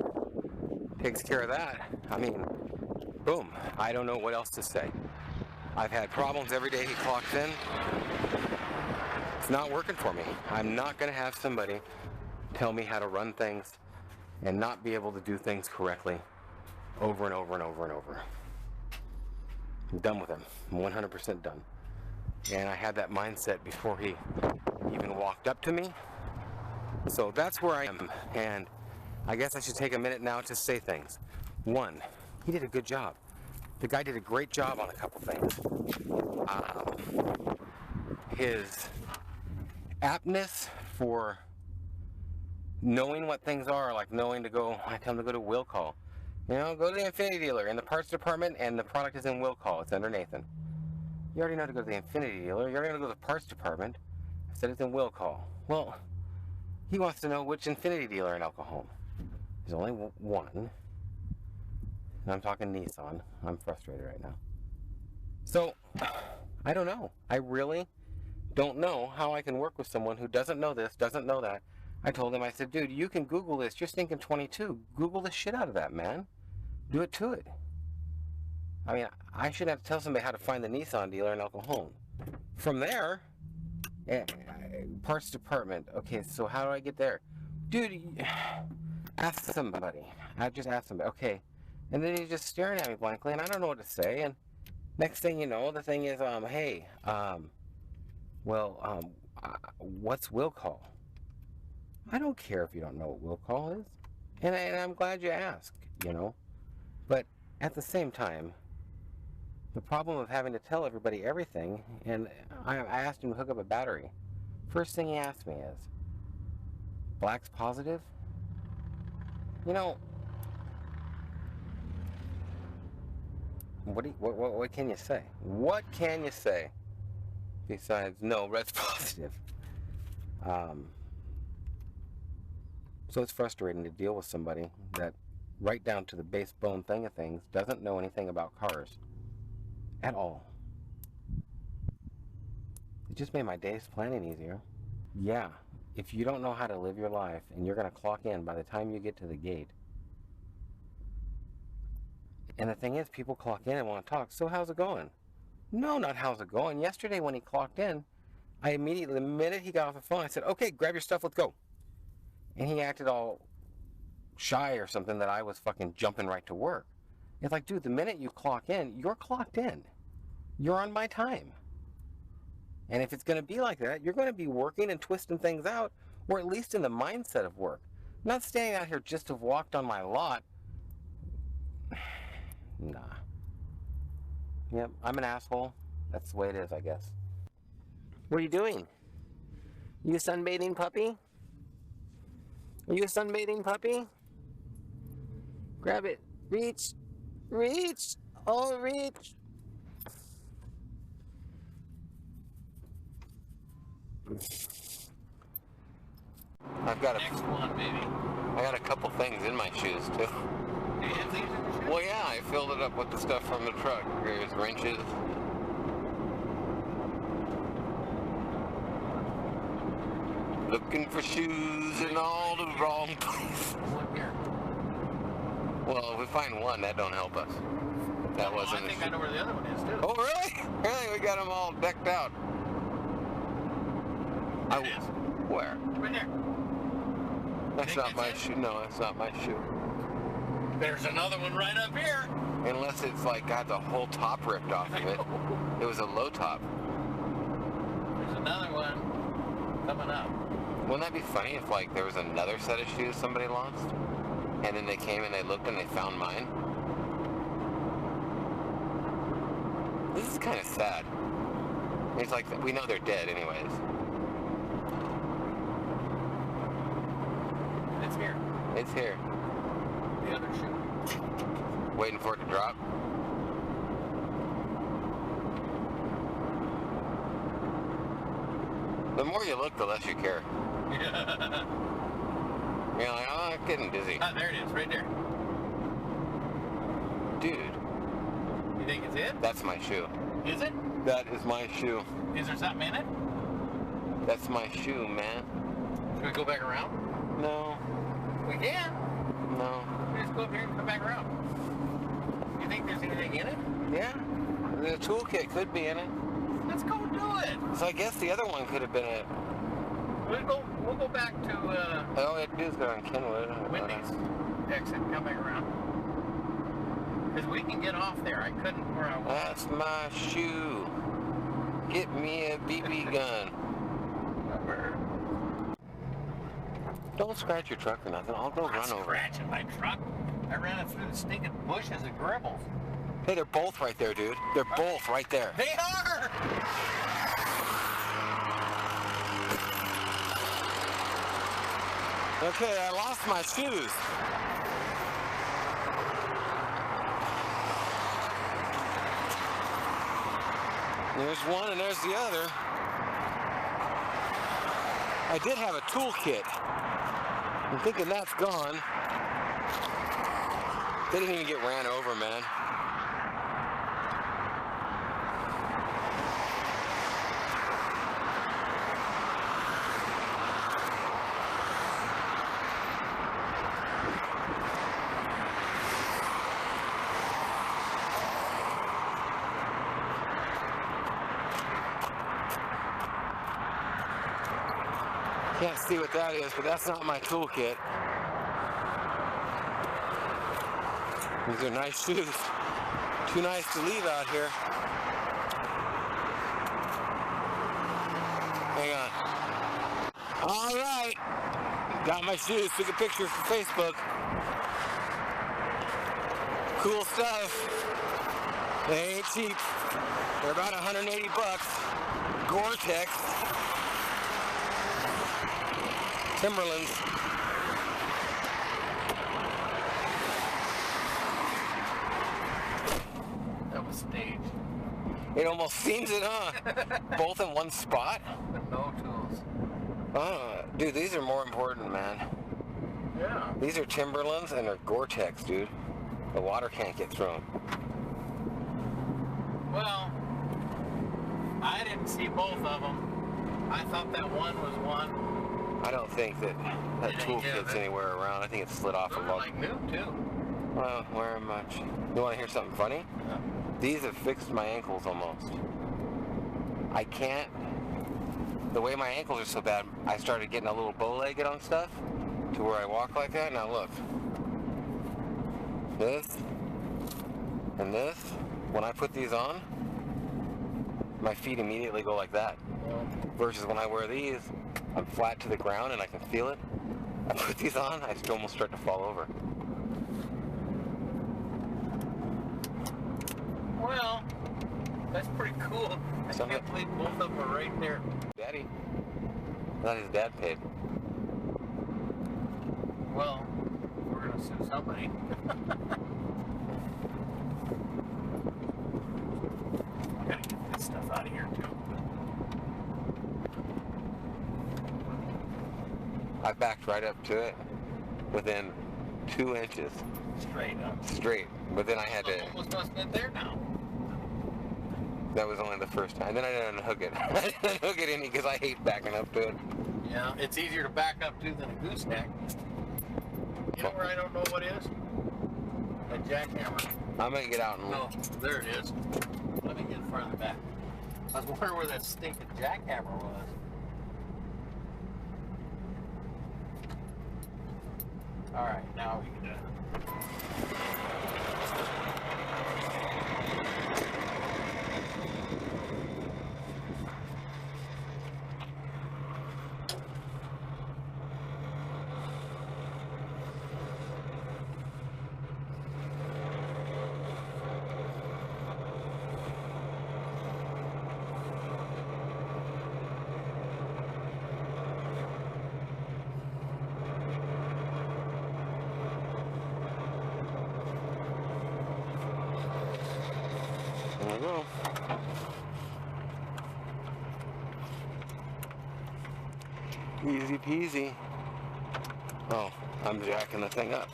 Takes care of that. I mean, boom. I don't know what else to say. I've had problems every day he clocks in. It's not working for me. I'm not going to have somebody tell me how to run things and not be able to do things correctly over and over and over and over. I'm done with him. I'm 100% done. And I had that mindset before he even walked up to me. So that's where I am. And I guess I should take a minute now to say things. One, he did a good job. The guy did a great job on a couple things. His aptness for knowing what things are, like knowing to go, I tell him to go to will call. You know, go to the Infiniti dealer in the parts department and the product is in will call. It's under Nathan. You already know to go to the Infiniti dealer. You already know to go to the parts department. I said it's in will call. Well, He wants to know which Infiniti dealer in El Cajon. There's only one. And I'm talking Nissan. I'm frustrated right now. So, I don't know. I really don't know how I can work with someone who doesn't know this, doesn't know that. I told him, I said, dude, you can Google this. You're thinking 22. Google the shit out of that, man. Do it to it. I mean, I shouldn't have to tell somebody how to find the Nissan dealer in El Cajon. From there, parts department. Okay, so how do I get there? Dude, ask somebody. I just asked somebody. Okay. And then he's just staring at me blankly, and I don't know what to say. And next thing you know, the thing is, hey, what's will call? I don't care if you don't know what will call is. And I'm glad you asked, you know. But at the same time, the problem of having to tell everybody everything, and I asked him to hook up a battery. First thing he asked me is, black's positive? You know, what can you say? What can you say besides, no, red's positive? So it's frustrating to deal with somebody that, right down to the base bone thing of things, doesn't know anything about cars at all. It just made my days planning easier. Yeah, if you don't know how to live your life and you're going to clock in by the time you get to the gate. And the thing is, people clock in and want to talk. So how's it going? No, not how's it going. Yesterday when he clocked in, I immediately, the minute he got off the phone, I said, okay, grab your stuff, let's go. And he acted all shy or something that I was fucking jumping right to work. It's like, dude, the minute you clock in, you're clocked in. You're on my time. And if it's going to be like that, you're going to be working and twisting things out, or at least in the mindset of work. Not standing out here just to have walked on my lot. Nah. Yep, I'm an asshole. That's the way it is, I guess. What are you doing? You a sunbathing puppy? Are you a sunbathing puppy? Grab it. Reach. Reach. Oh, reach. I've got Next one, baby. I got a couple things in my shoes too. Do you have things in your shoes? Well, yeah, I filled it up with the stuff from the truck. There's wrenches. Looking for shoes in all the wrong places. One here. Well, if we find one, that don't help us. That wasn't I a think shoe. I know where the other one is, too. Oh, really? Really? We got them all decked out. There it is. Where? Right there. That's Think not my that's it? shoe. No, that's not my shoe. There's another one right up here. Unless it's like got the whole top ripped off of it. It was a low top. There's another one coming up. Wouldn't that be funny if like there was another set of shoes somebody lost? And then they came and they looked and they found mine? This is kind of sad. It's like, we know they're dead anyways. It's here. It's here. The other shoe. Waiting for it to drop. The more you look, the less you care. Yeah. You're like, oh, I'm getting dizzy. Ah, there it is, right there. Dude, You think it's it? that's my shoe. Is it? That is my shoe. Is there something in it? That's my shoe, man. Should we go back around? No, We can. no. We just go up here and come back around. You think there's anything in it? Yeah, the toolkit could be in it. Let's go do it. So I guess the other one could have been it. We'll go back to All we had to do is go on Kenwood. Whitney's exit and come back around. Because we can get off there. I couldn't where I was. That's my shoe. Get me a BB gun. Don't scratch your truck or nothing. I'll go I'm run over it. scratching my truck. I ran it through the stinking bushes and gribbles. Hey, they're both right there, dude. They're both right there. They are! Okay, I lost my shoes. There's one and there's the other. I did have a toolkit. I'm thinking that's gone. They didn't even get ran over, man. Can't see what that is, but that's not my toolkit. These are nice shoes. Too nice to leave out here. Hang on. All right. Got my shoes. Took a picture for Facebook. Cool stuff. They ain't cheap. They're about 180 bucks. Gore-Tex. Timberlands. That was staged. It almost seems it, huh? Both in one spot? With no tools. Dude, these are more important, man. Yeah. These are Timberlands and they're Gore-Tex, dude. The water can't get through them. Well, I didn't see both of them. I thought that one was one. I don't think that toolkit's anywhere around. I think it's slid off a They're log. like new too. Well, very much. You want to hear something funny? Yeah. These have fixed my ankles almost. I can't. The way my ankles are so bad, I started getting a little bow-legged on stuff to where I walk like that. Now look. This and this, when I put these on, my feet immediately go like that. Versus when I wear these, I'm flat to the ground and I can feel it. I put these on, I just almost start to fall over. Well, that's pretty cool. I can't believe both of them are right there. Daddy. I thought his dad paid. Well, we're gonna sue somebody. Gotta get this stuff out of here too. I backed right up to it within 2 inches. Straight up. Straight. But then I had to... Almost must have been there now. That was only the first time. And then I didn't unhook it. I didn't unhook it any because I hate backing up to it. Yeah, it's easier to back up to than a gooseneck. You know where I don't know what is? A jackhammer. I'm going to get out and look. Oh, there it is. Let me get farther back. I was wondering where that stinking jackhammer was. Alright, now we can do it. There we go. Easy peasy. Oh, I'm jacking the thing up.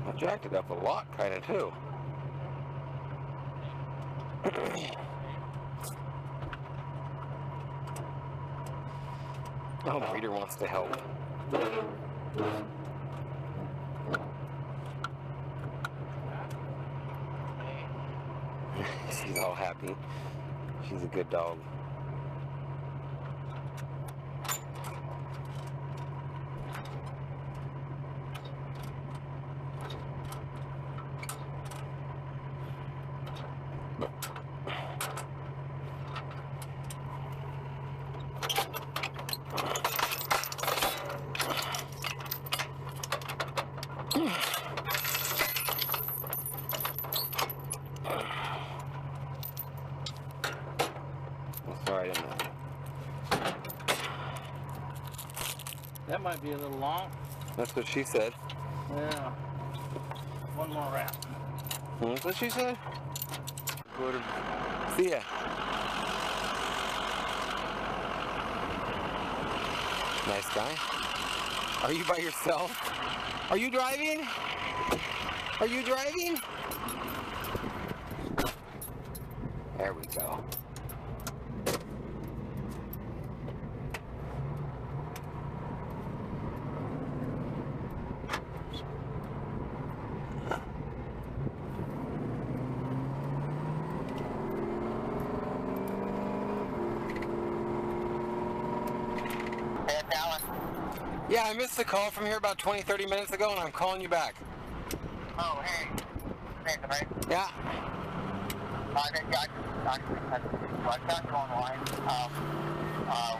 I jacked it up a lot, kind of, too. Oh, Breeder wants to help. She's all happy. She's a good dog. Sorry, I didn't know. That might be a little long. That's what she said. Yeah. One more wrap. That's what she said? See ya. Nice guy. Are you by yourself? Are you driving? Are you driving? There we go. Yeah, I missed the call from here about 20-30 minutes ago, and I'm calling you back. Oh, hey. Nathan, right? Yeah. I got online.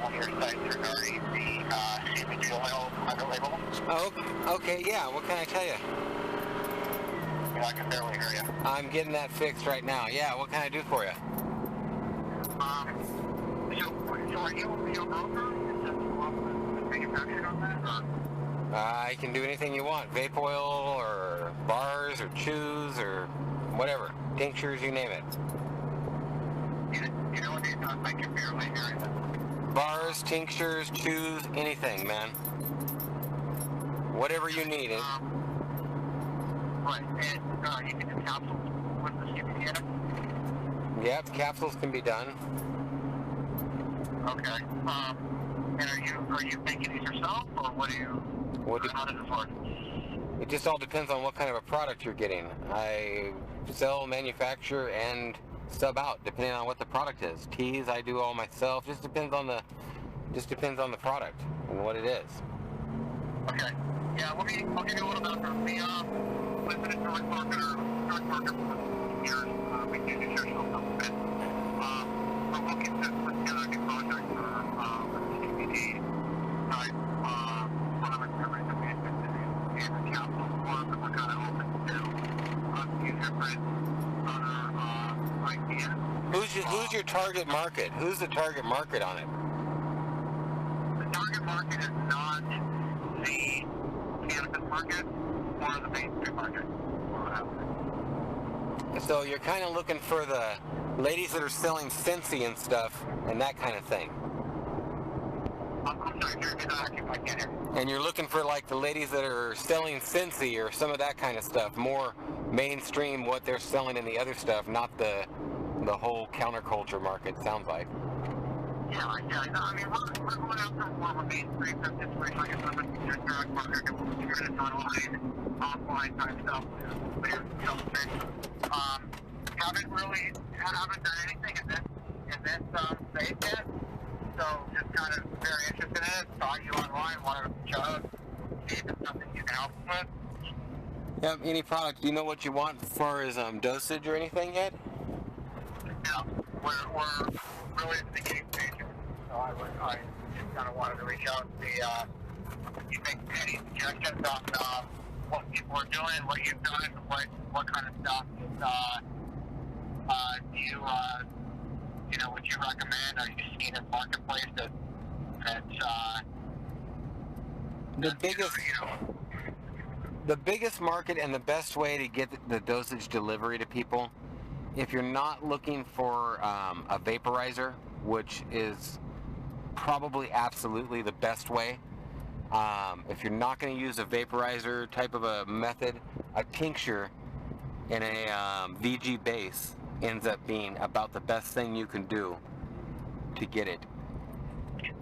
One of your sites regarding the Infiniti oil under label. Oh, okay, yeah. What can I tell you? You know, I can barely hear you. I'm getting that fixed right now. Yeah, what can I do for you? So are you a broker? Is that the manufacturer on that, or? I can do anything you want. Vape oil, or bars, or chews, or whatever. Tinctures, you name it. You know what it is? I can barely hear you. Bars, tinctures, chews, anything, man. Whatever you need. Right, and you can do capsules with the CBD in it? Yep, capsules can be done. Okay. And are you making these yourself, or how does it work? It just all depends on what kind of a product you're getting. I sell, manufacture, and sub out, depending on what the product is. Teas I do all myself. Just depends on the product and what it is. Okay. Yeah, I'll give you a little background. We've been a direct marketer for years. We do nutritional supplements. We're looking to put together a new project for the CBD type products and everything in the capsule form that we're kind of open to a few different other ideas. Who's your target market? Who's the target market on it? The target market is not the cannabis market or the mainstream market. So you're kind of looking for the ladies that are selling Scentsy and stuff and that kind of thing. I'm sorry, I can't hear you. And you're looking for like the ladies that are selling Scentsy or some of that kind of stuff, more mainstream what they're selling in the other stuff, not the whole counterculture market, sounds like. Yeah, I mean, we're going after more of a mainstream than this way, like a direct market, and we're doing it online, offline type stuff. Haven't done anything in this space yet, so just kind of very interested in it. Saw you online, wanted to show it, see if it's something you can help us with. Yep, any product. Do you know what you want as far as dosage or anything yet? Yeah, we're really at the beginning stage, so I just kind of wanted to reach out and see if you make any suggestions on what people are doing, what you've done, what kind of stuff would you recommend? Are you seeing a marketplace the biggest market and the best way to get the dosage delivery to people, if you're not looking for a vaporizer, which is probably absolutely the best way, if you're not going to use a vaporizer type of a method, a tincture in a VG base ends up being about the best thing you can do to get it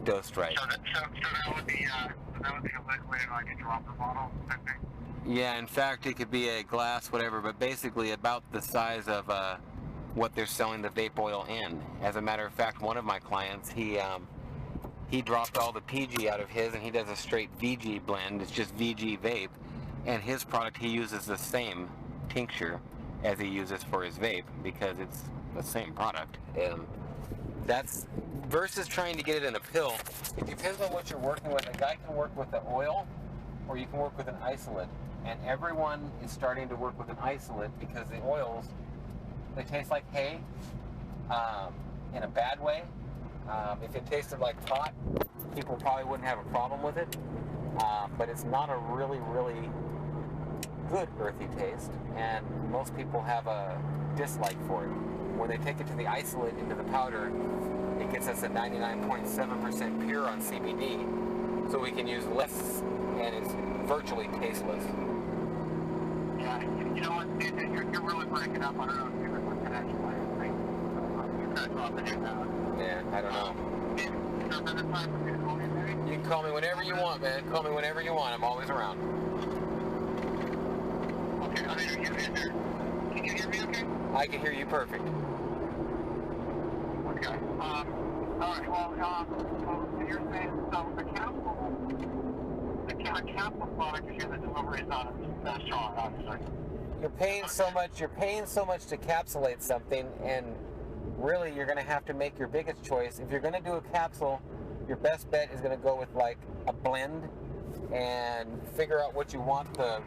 dosed right. So that would be a liquid, like a dropper bottle, I think. Yeah, in fact, it could be a glass, whatever, but basically about the size of what they're selling the vape oil in. As a matter of fact, one of my clients, he dropped all the PG out of his, and he does a straight VG blend. It's just VG vape, and his product, he uses the same tincture as he uses for his vape because it's the same product. And that's versus trying to get it in a pill. It depends on what you're working with. A guy can work with the oil, or you can work with an isolate. And everyone is starting to work with an isolate because the oils, they taste like hay in a bad way. If it tasted like pot, people probably wouldn't have a problem with it. But it's not a really good earthy taste, and most people have a dislike for it. When they take it to the isolate into the powder, it gets us a 99.7% pure on CBD, so we can use less, and it's virtually tasteless. Yeah, you know what, you're really breaking up. I don't know if you're with connection. You're kind of dropping in now. Yeah, I don't know. Is there another time for me to call you, maybe? You can call me whenever you want, man. Call me whenever you want. I'm always around. Okay, I mean, can you hear me okay? I can hear you perfect. Okay. All right, well, so you're saying, so the capsule product is here, the delivery is not that strong, obviously. You're paying so much to capsulate something, and really you're going to have to make your biggest choice. If you're going to do a capsule, your best bet is going to go with like a blend and figure out what you want the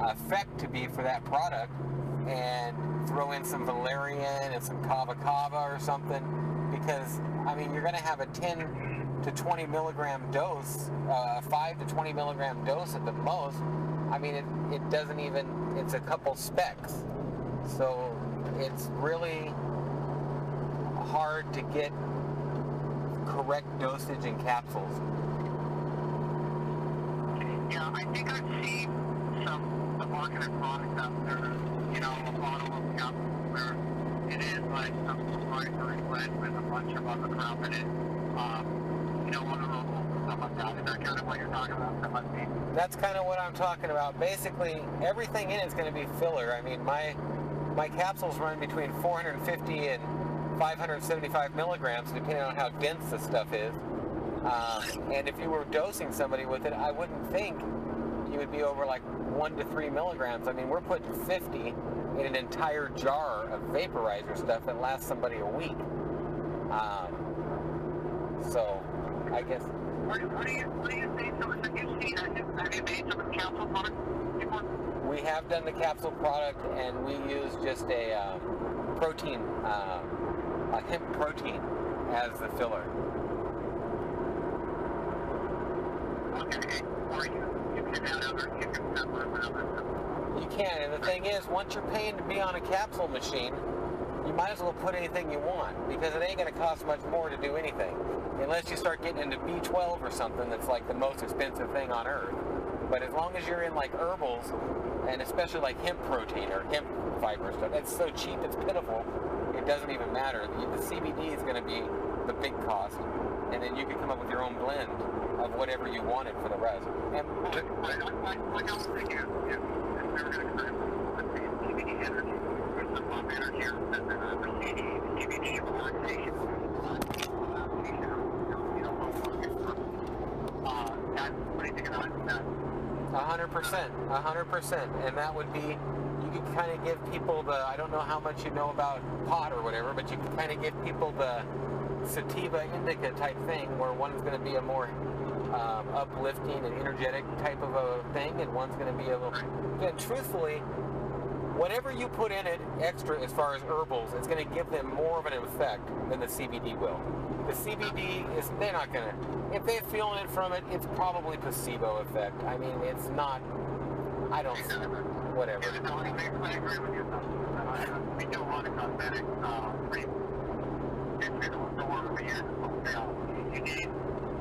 effect to be for that product, and throw in some valerian and some kava or something, because I mean you're going to have a 10 to 20 milligram dose, 5 to 20 milligram dose at the most. I mean it doesn't even, it's a couple specks, so it's really hard to get correct dosage in capsules. Yeah, I think I've seen some marketed products out there, you know, a bottle of capsules where it is like some proprietary blend with a bunch of other crap in it, you know, one of those stuff like that. Is that kind of what you're talking about? That must be. That's kind of what I'm talking about. Basically, everything in it is going to be filler. I mean, my capsules run between 450 and 575 milligrams, depending on how dense the stuff is. And if you were dosing somebody with it, I wouldn't think you would be over like 1 to 3 milligrams. I mean, we're putting 50 in an entire jar of vaporizer stuff that lasts somebody a week. So, I guess. What do you think? Have you made some capsule products before? We have done the capsule product, and we use just a protein, a hemp protein as the filler. Okay, or you can add other chicken pepper or whatever. You can, and the thing is, once you're paying to be on a capsule machine, you might as well put anything you want, because it ain't going to cost much more to do anything, unless you start getting into B12 or something that's like the most expensive thing on earth. But as long as you're in like herbals, and especially like hemp protein or hemp fiber stuff, it's so cheap, it's pitiful, it doesn't even matter. The CBD is going to be the big cost, and then you can come up with your own blend of whatever you wanted for the rest. And I don't think if we were going to kind of put the CBD energy, with the pump energy, or the CBD relaxation, what do you think about that? 100%, and that would be, you could kind of give people the, I don't know how much you know about pot or whatever, but you could kind of give people the sativa indica type thing, where one's going to be a more uplifting and energetic type of a thing, and one's going to be a little, and truthfully, whatever you put in it extra as far as herbals, it's going to give them more of an effect than the CBD will. The CBD is, they're not going to, if they're feeling it from it, it's probably placebo effect. I mean, it's not, I don't, whatever. Yeah, no, I agree with you. We do a lot of cosmetics, the work we use, you need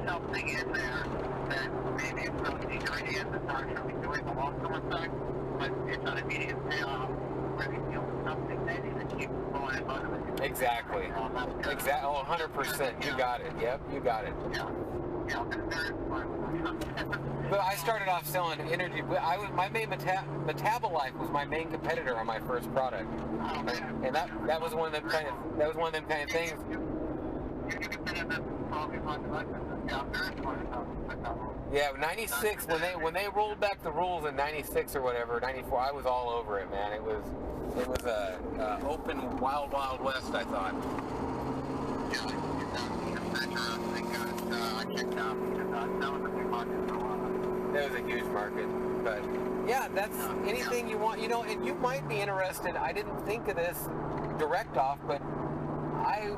something in there that maybe it's not the ingredient that's actually doing the long-term effect, but it's an immediate payoff, where you feel something maybe that keeps going on. Exactly. Exactly. Oh, 100%. You got it. Yep, you got it. Yeah. Yeah, very smart. But I started off selling energy. My main Metabolife was my main competitor on my first product, and that was one of them kind of things. Yeah, 96 when they rolled back the rules in 96 or whatever, 94, I was all over it, man. It was a open wild west, I thought. That was a huge market, but yeah, that's anything you want, you know. And you might be interested. I didn't think of this direct off, but I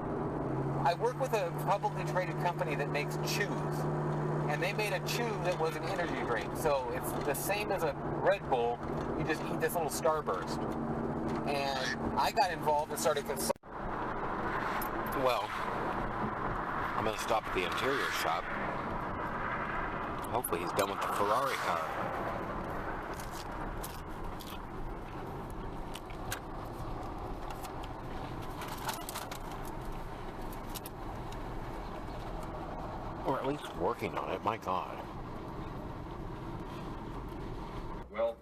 work with a publicly traded company that makes chews, and they made a chew that was an energy drink. So it's the same as a Red Bull. You just eat this little Starburst. And I got involved and started consulting. Well, I'm going to stop at the interior shop. Hopefully he's done with the Ferrari car. Or at least working on it, my God. Well,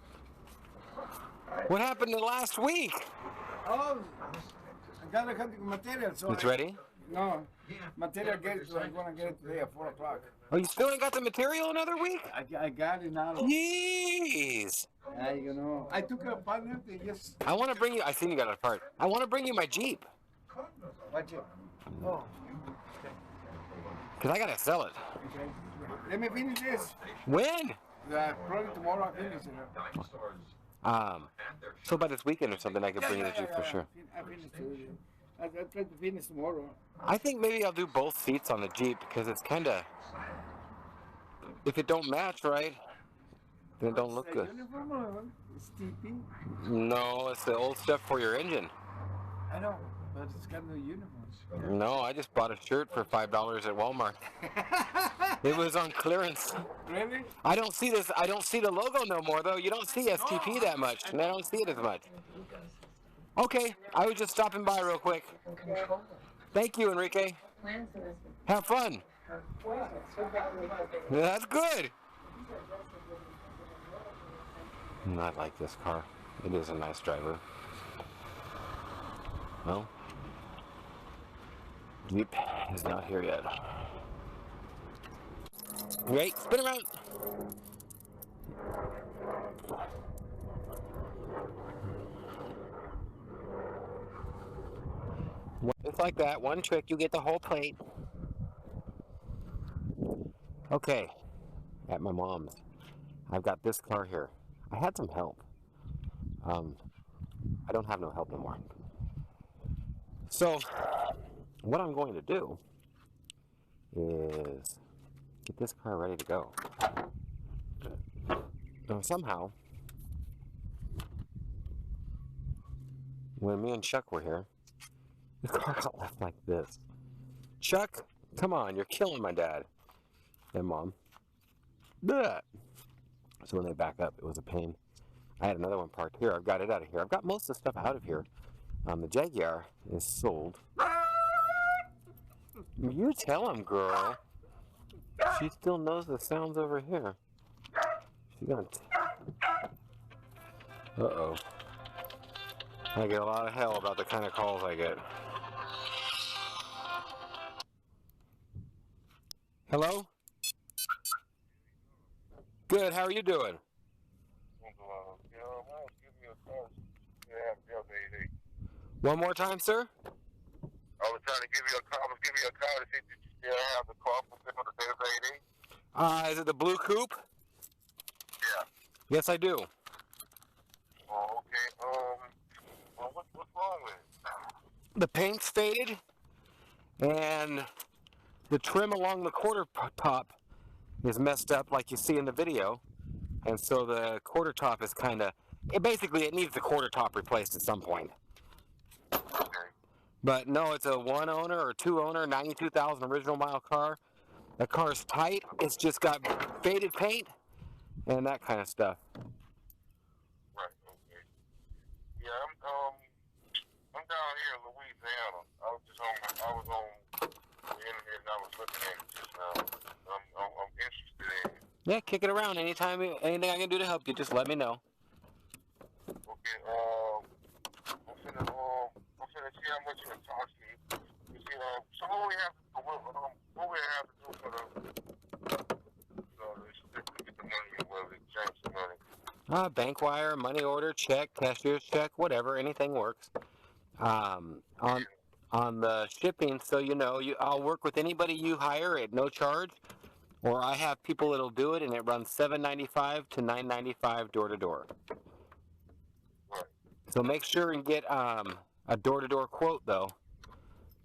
What happened to last week? Oh, I got the material. So It's ready? No, material I'm gonna get it today at 4 o'clock. Oh, you still ain't got the material another week? I got it now. Jeez. You know, I took a partner. They just I want to bring you, I seen you got it apart. I want to bring you my Jeep. watch it. Oh, Because I got to sell it. okay. Let me finish this. When? Probably tomorrow I finish it. So by this weekend or something, I could bring you the Jeep for sure. I finish it. I try to finish tomorrow. I think maybe I'll do both seats on the Jeep because it's kind of, if it don't match right, then it don't look good. Uniform or it's TP? No, it's the old stuff for your engine. I know, but it's got no uniform. No, I just bought a shirt for $5 at Walmart. It was on clearance. Really? I don't see this. I don't see the logo no more though. You don't see STP that much, and I don't see it as much. Okay, I was just stopping by real quick. Thank you, Enrique. Have fun. That's good. I like this car. It is a nice driver. Well, Jeep is not here yet. Wait, spin around. Just like that, one trick, you get the whole plate. Okay, at my mom's, I've got this car here. I had some help. I don't have no help anymore. So, what I'm going to do is get this car ready to go. Now, somehow, when me and Chuck were here, the car got left like this. Chuck, come on, you're killing my dad. And Mom. Bleh. So when they back up, it was a pain. I had another one parked here. I've got it out of here. I've got most of the stuff out of here. The Jaguar is sold. You tell him, girl. She still knows the sounds over here. She's gonna. Uh-oh. I get a lot of hell about the kind of calls I get. Hello? Good, how are you doing? One more time, sir? I was trying to give you a call. To see if you still have the car for the Deville AD. Is it the blue coupe? Yeah. Yes, I do. Oh, okay. Well, what's wrong with it? The paint's faded, and the trim along the quarter top is messed up like you see in the video. And so the quarter top is kind of, basically it needs the quarter top replaced at some point. Okay. But no, it's a one owner or two owner, 92,000 original mile car. The car's tight. It's just got faded paint and that kind of stuff. Right. Okay. Yeah, I'm down here in Louisiana. I was on the internet and I was looking at it just now. I'm interested in it. Yeah, kick it around anytime. Anything I can do to help you, just let me know. Okay. I'm finna see how much it costs me. You see, so what we have to do for to get the money, well, exchange the money. Bank wire, money order, check, cashier's check, whatever, anything works. On the shipping, so you know, I'll work with anybody you hire at no charge, or I have people that'll do it, and it runs $7.95 to $9.95 door to door. Right. So make sure and get a door to door quote though,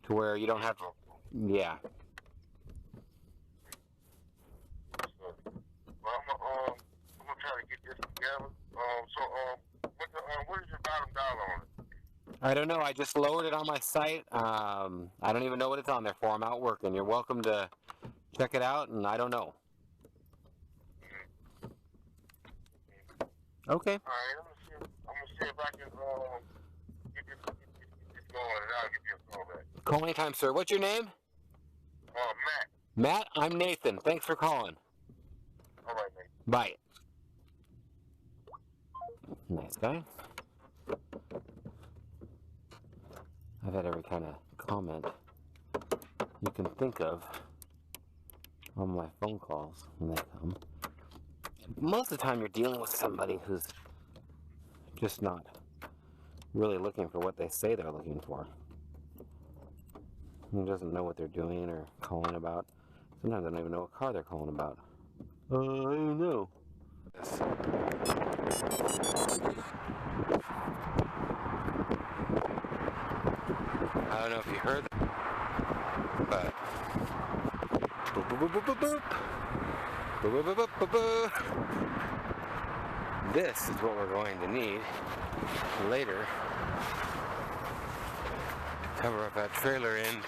to where you don't have to. Yeah. I don't know. I just lowered it on my site. I don't even know what it's on there for. I'm out working. You're welcome to check it out, and I don't know. Okay. All right, I'm gonna see if I can get this going, and I'll give you a call back. Call anytime, sir. What's your name? Matt. Matt, I'm Nathan. Thanks for calling. All right, mate. Bye. Nice guy. I've had every kind of comment you can think of on my phone calls when they come. Most of the time you're dealing with somebody who's just not really looking for what they say they're looking for. Who doesn't know what they're doing or calling about. Sometimes I don't even know what car they're calling about. I don't know. I don't know if you heard that, but boop, boop, boop, boop, boop, boop. Boop, boop, boop, boop, boop, boop. This is what we're going to need later to cover up that trailer end,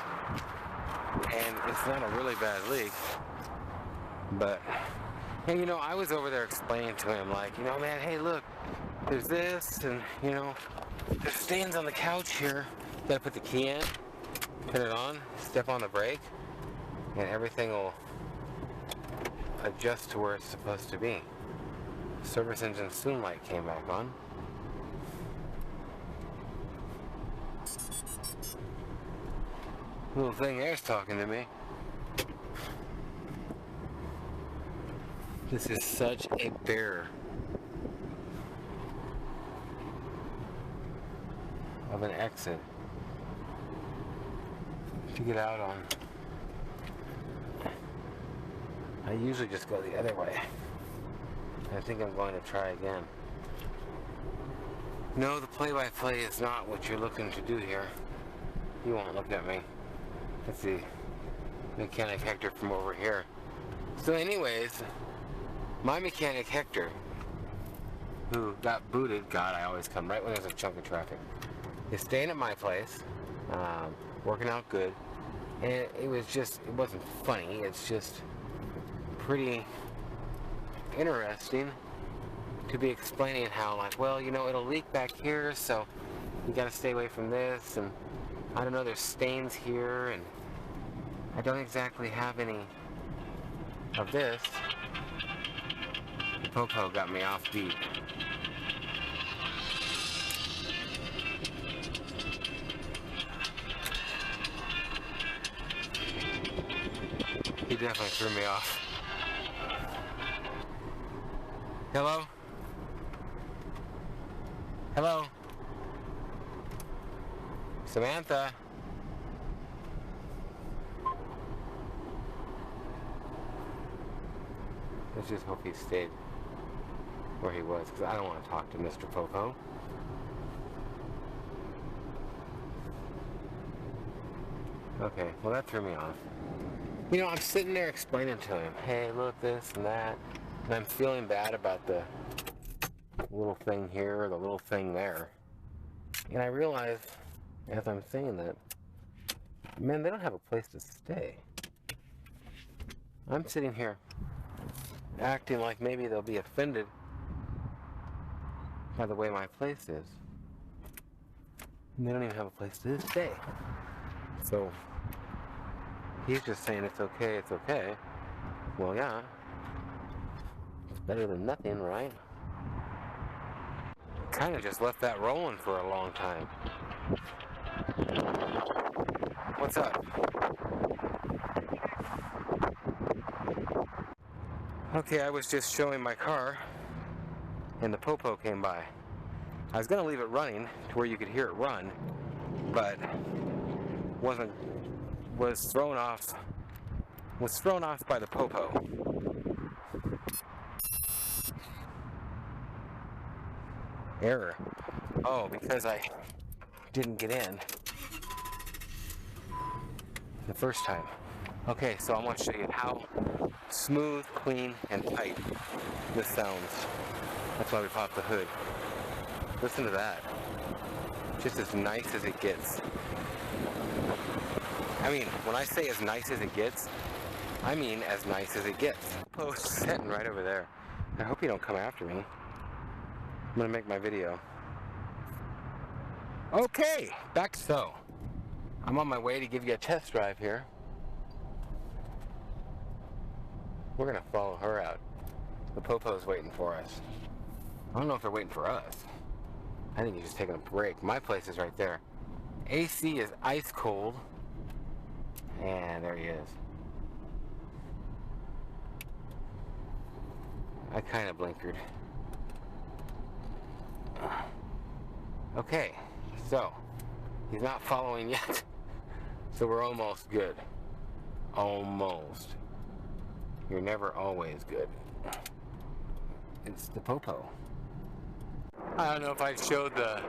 and it's not a really bad leak, but and, you know, I was over there explaining to him, like, you know, man, hey, look, there's this, and, you know, there's stains on the couch here. Gotta put the key in, turn it on, step on the brake, and everything will adjust to where it's supposed to be. Service engine soon light came back on. Little thing there's talking to me. This is such a bear of an exit to get out on. I usually just go the other way. I think I'm going to try again. No, the play-by-play is not what you're looking to do here. You won't look at me. Let's see. Mechanic Hector from over here. So anyways, my mechanic Hector, who got booted, God, I always come right when there's a chunk of traffic, is staying at my place, working out good, and it wasn't funny, it's just pretty interesting to be explaining how, like, well, you know, it'll leak back here, so you gotta stay away from this, and I don't know, there's stains here, and I don't exactly have any of this. The Popo got me off beat. He definitely threw me off. Hello? Hello? Samantha? Let's just hope he stayed where he was, because I don't want to talk to Mr. Popo. Okay, well that threw me off. You know, I'm sitting there explaining to him, hey, look, this and that, and I'm feeling bad about the little thing here or the little thing there. And I realize, as I'm saying that, man, they don't have a place to stay. I'm sitting here acting like maybe they'll be offended by the way my place is. And they don't even have a place to stay. So he's just saying it's okay, it's okay. Well, yeah. It's better than nothing, right? Kind of just left that rolling for a long time. What's up? Okay, I was just showing my car, and the Popo came by. I was going to leave it running to where you could hear it run, but was thrown off by the Popo. Error. Oh, because I didn't get in the first time. Okay, so I want to show you how smooth, clean, and tight this sounds. That's why we popped the hood. Listen to that. Just as nice as it gets. I mean, when I say as nice as it gets, I mean as nice as it gets. Post sitting right over there. I hope you don't come after me. I'm gonna make my video. Okay, back so. I'm on my way to give you a test drive here. We're gonna follow her out. The Popo's waiting for us. I don't know if they're waiting for us. I think he's just taking a break. My place is right there. AC is ice cold. And there he is. I kind of blinkered. Okay, so he's not following yet. So we're almost good. Almost. You're never always good. It's the Popo. I don't know if I showed the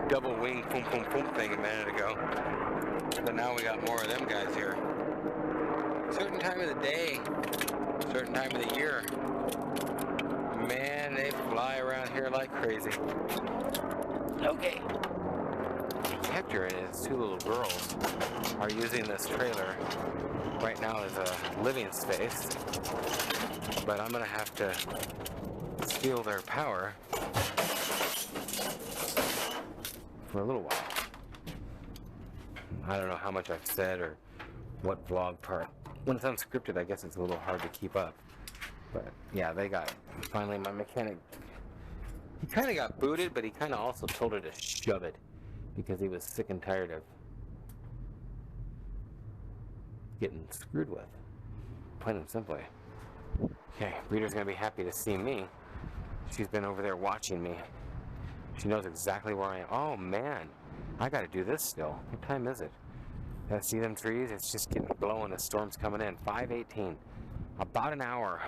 double wing boom boom boom thing a minute ago, but now we got more of them guys here. Certain time of the day, certain time of the year, man, they fly around here like crazy. Okay. Hector and his two little girls are using this trailer right now as a living space, but I'm gonna have to steal their power for a little while. I don't know how much I've said or what vlog part. When it's unscripted, I guess it's a little hard to keep up. But yeah, they got, finally my mechanic, he kind of got booted, but he kind of also told her to shove it because he was sick and tired of getting screwed with, plain and simply. Okay, Breeder's gonna be happy to see me. She's been over there watching me. She knows exactly where I am. Oh man, I gotta do this still. What time is it? I see them trees? It's just getting blowing. The storm's coming in. 5:18. About an hour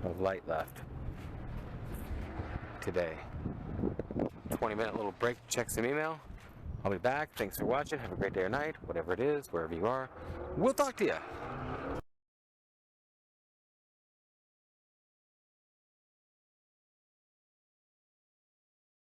of light left today. 20-minute little break to check some email. I'll be back. Thanks for watching. Have a great day or night, whatever it is, wherever you are. We'll talk to you.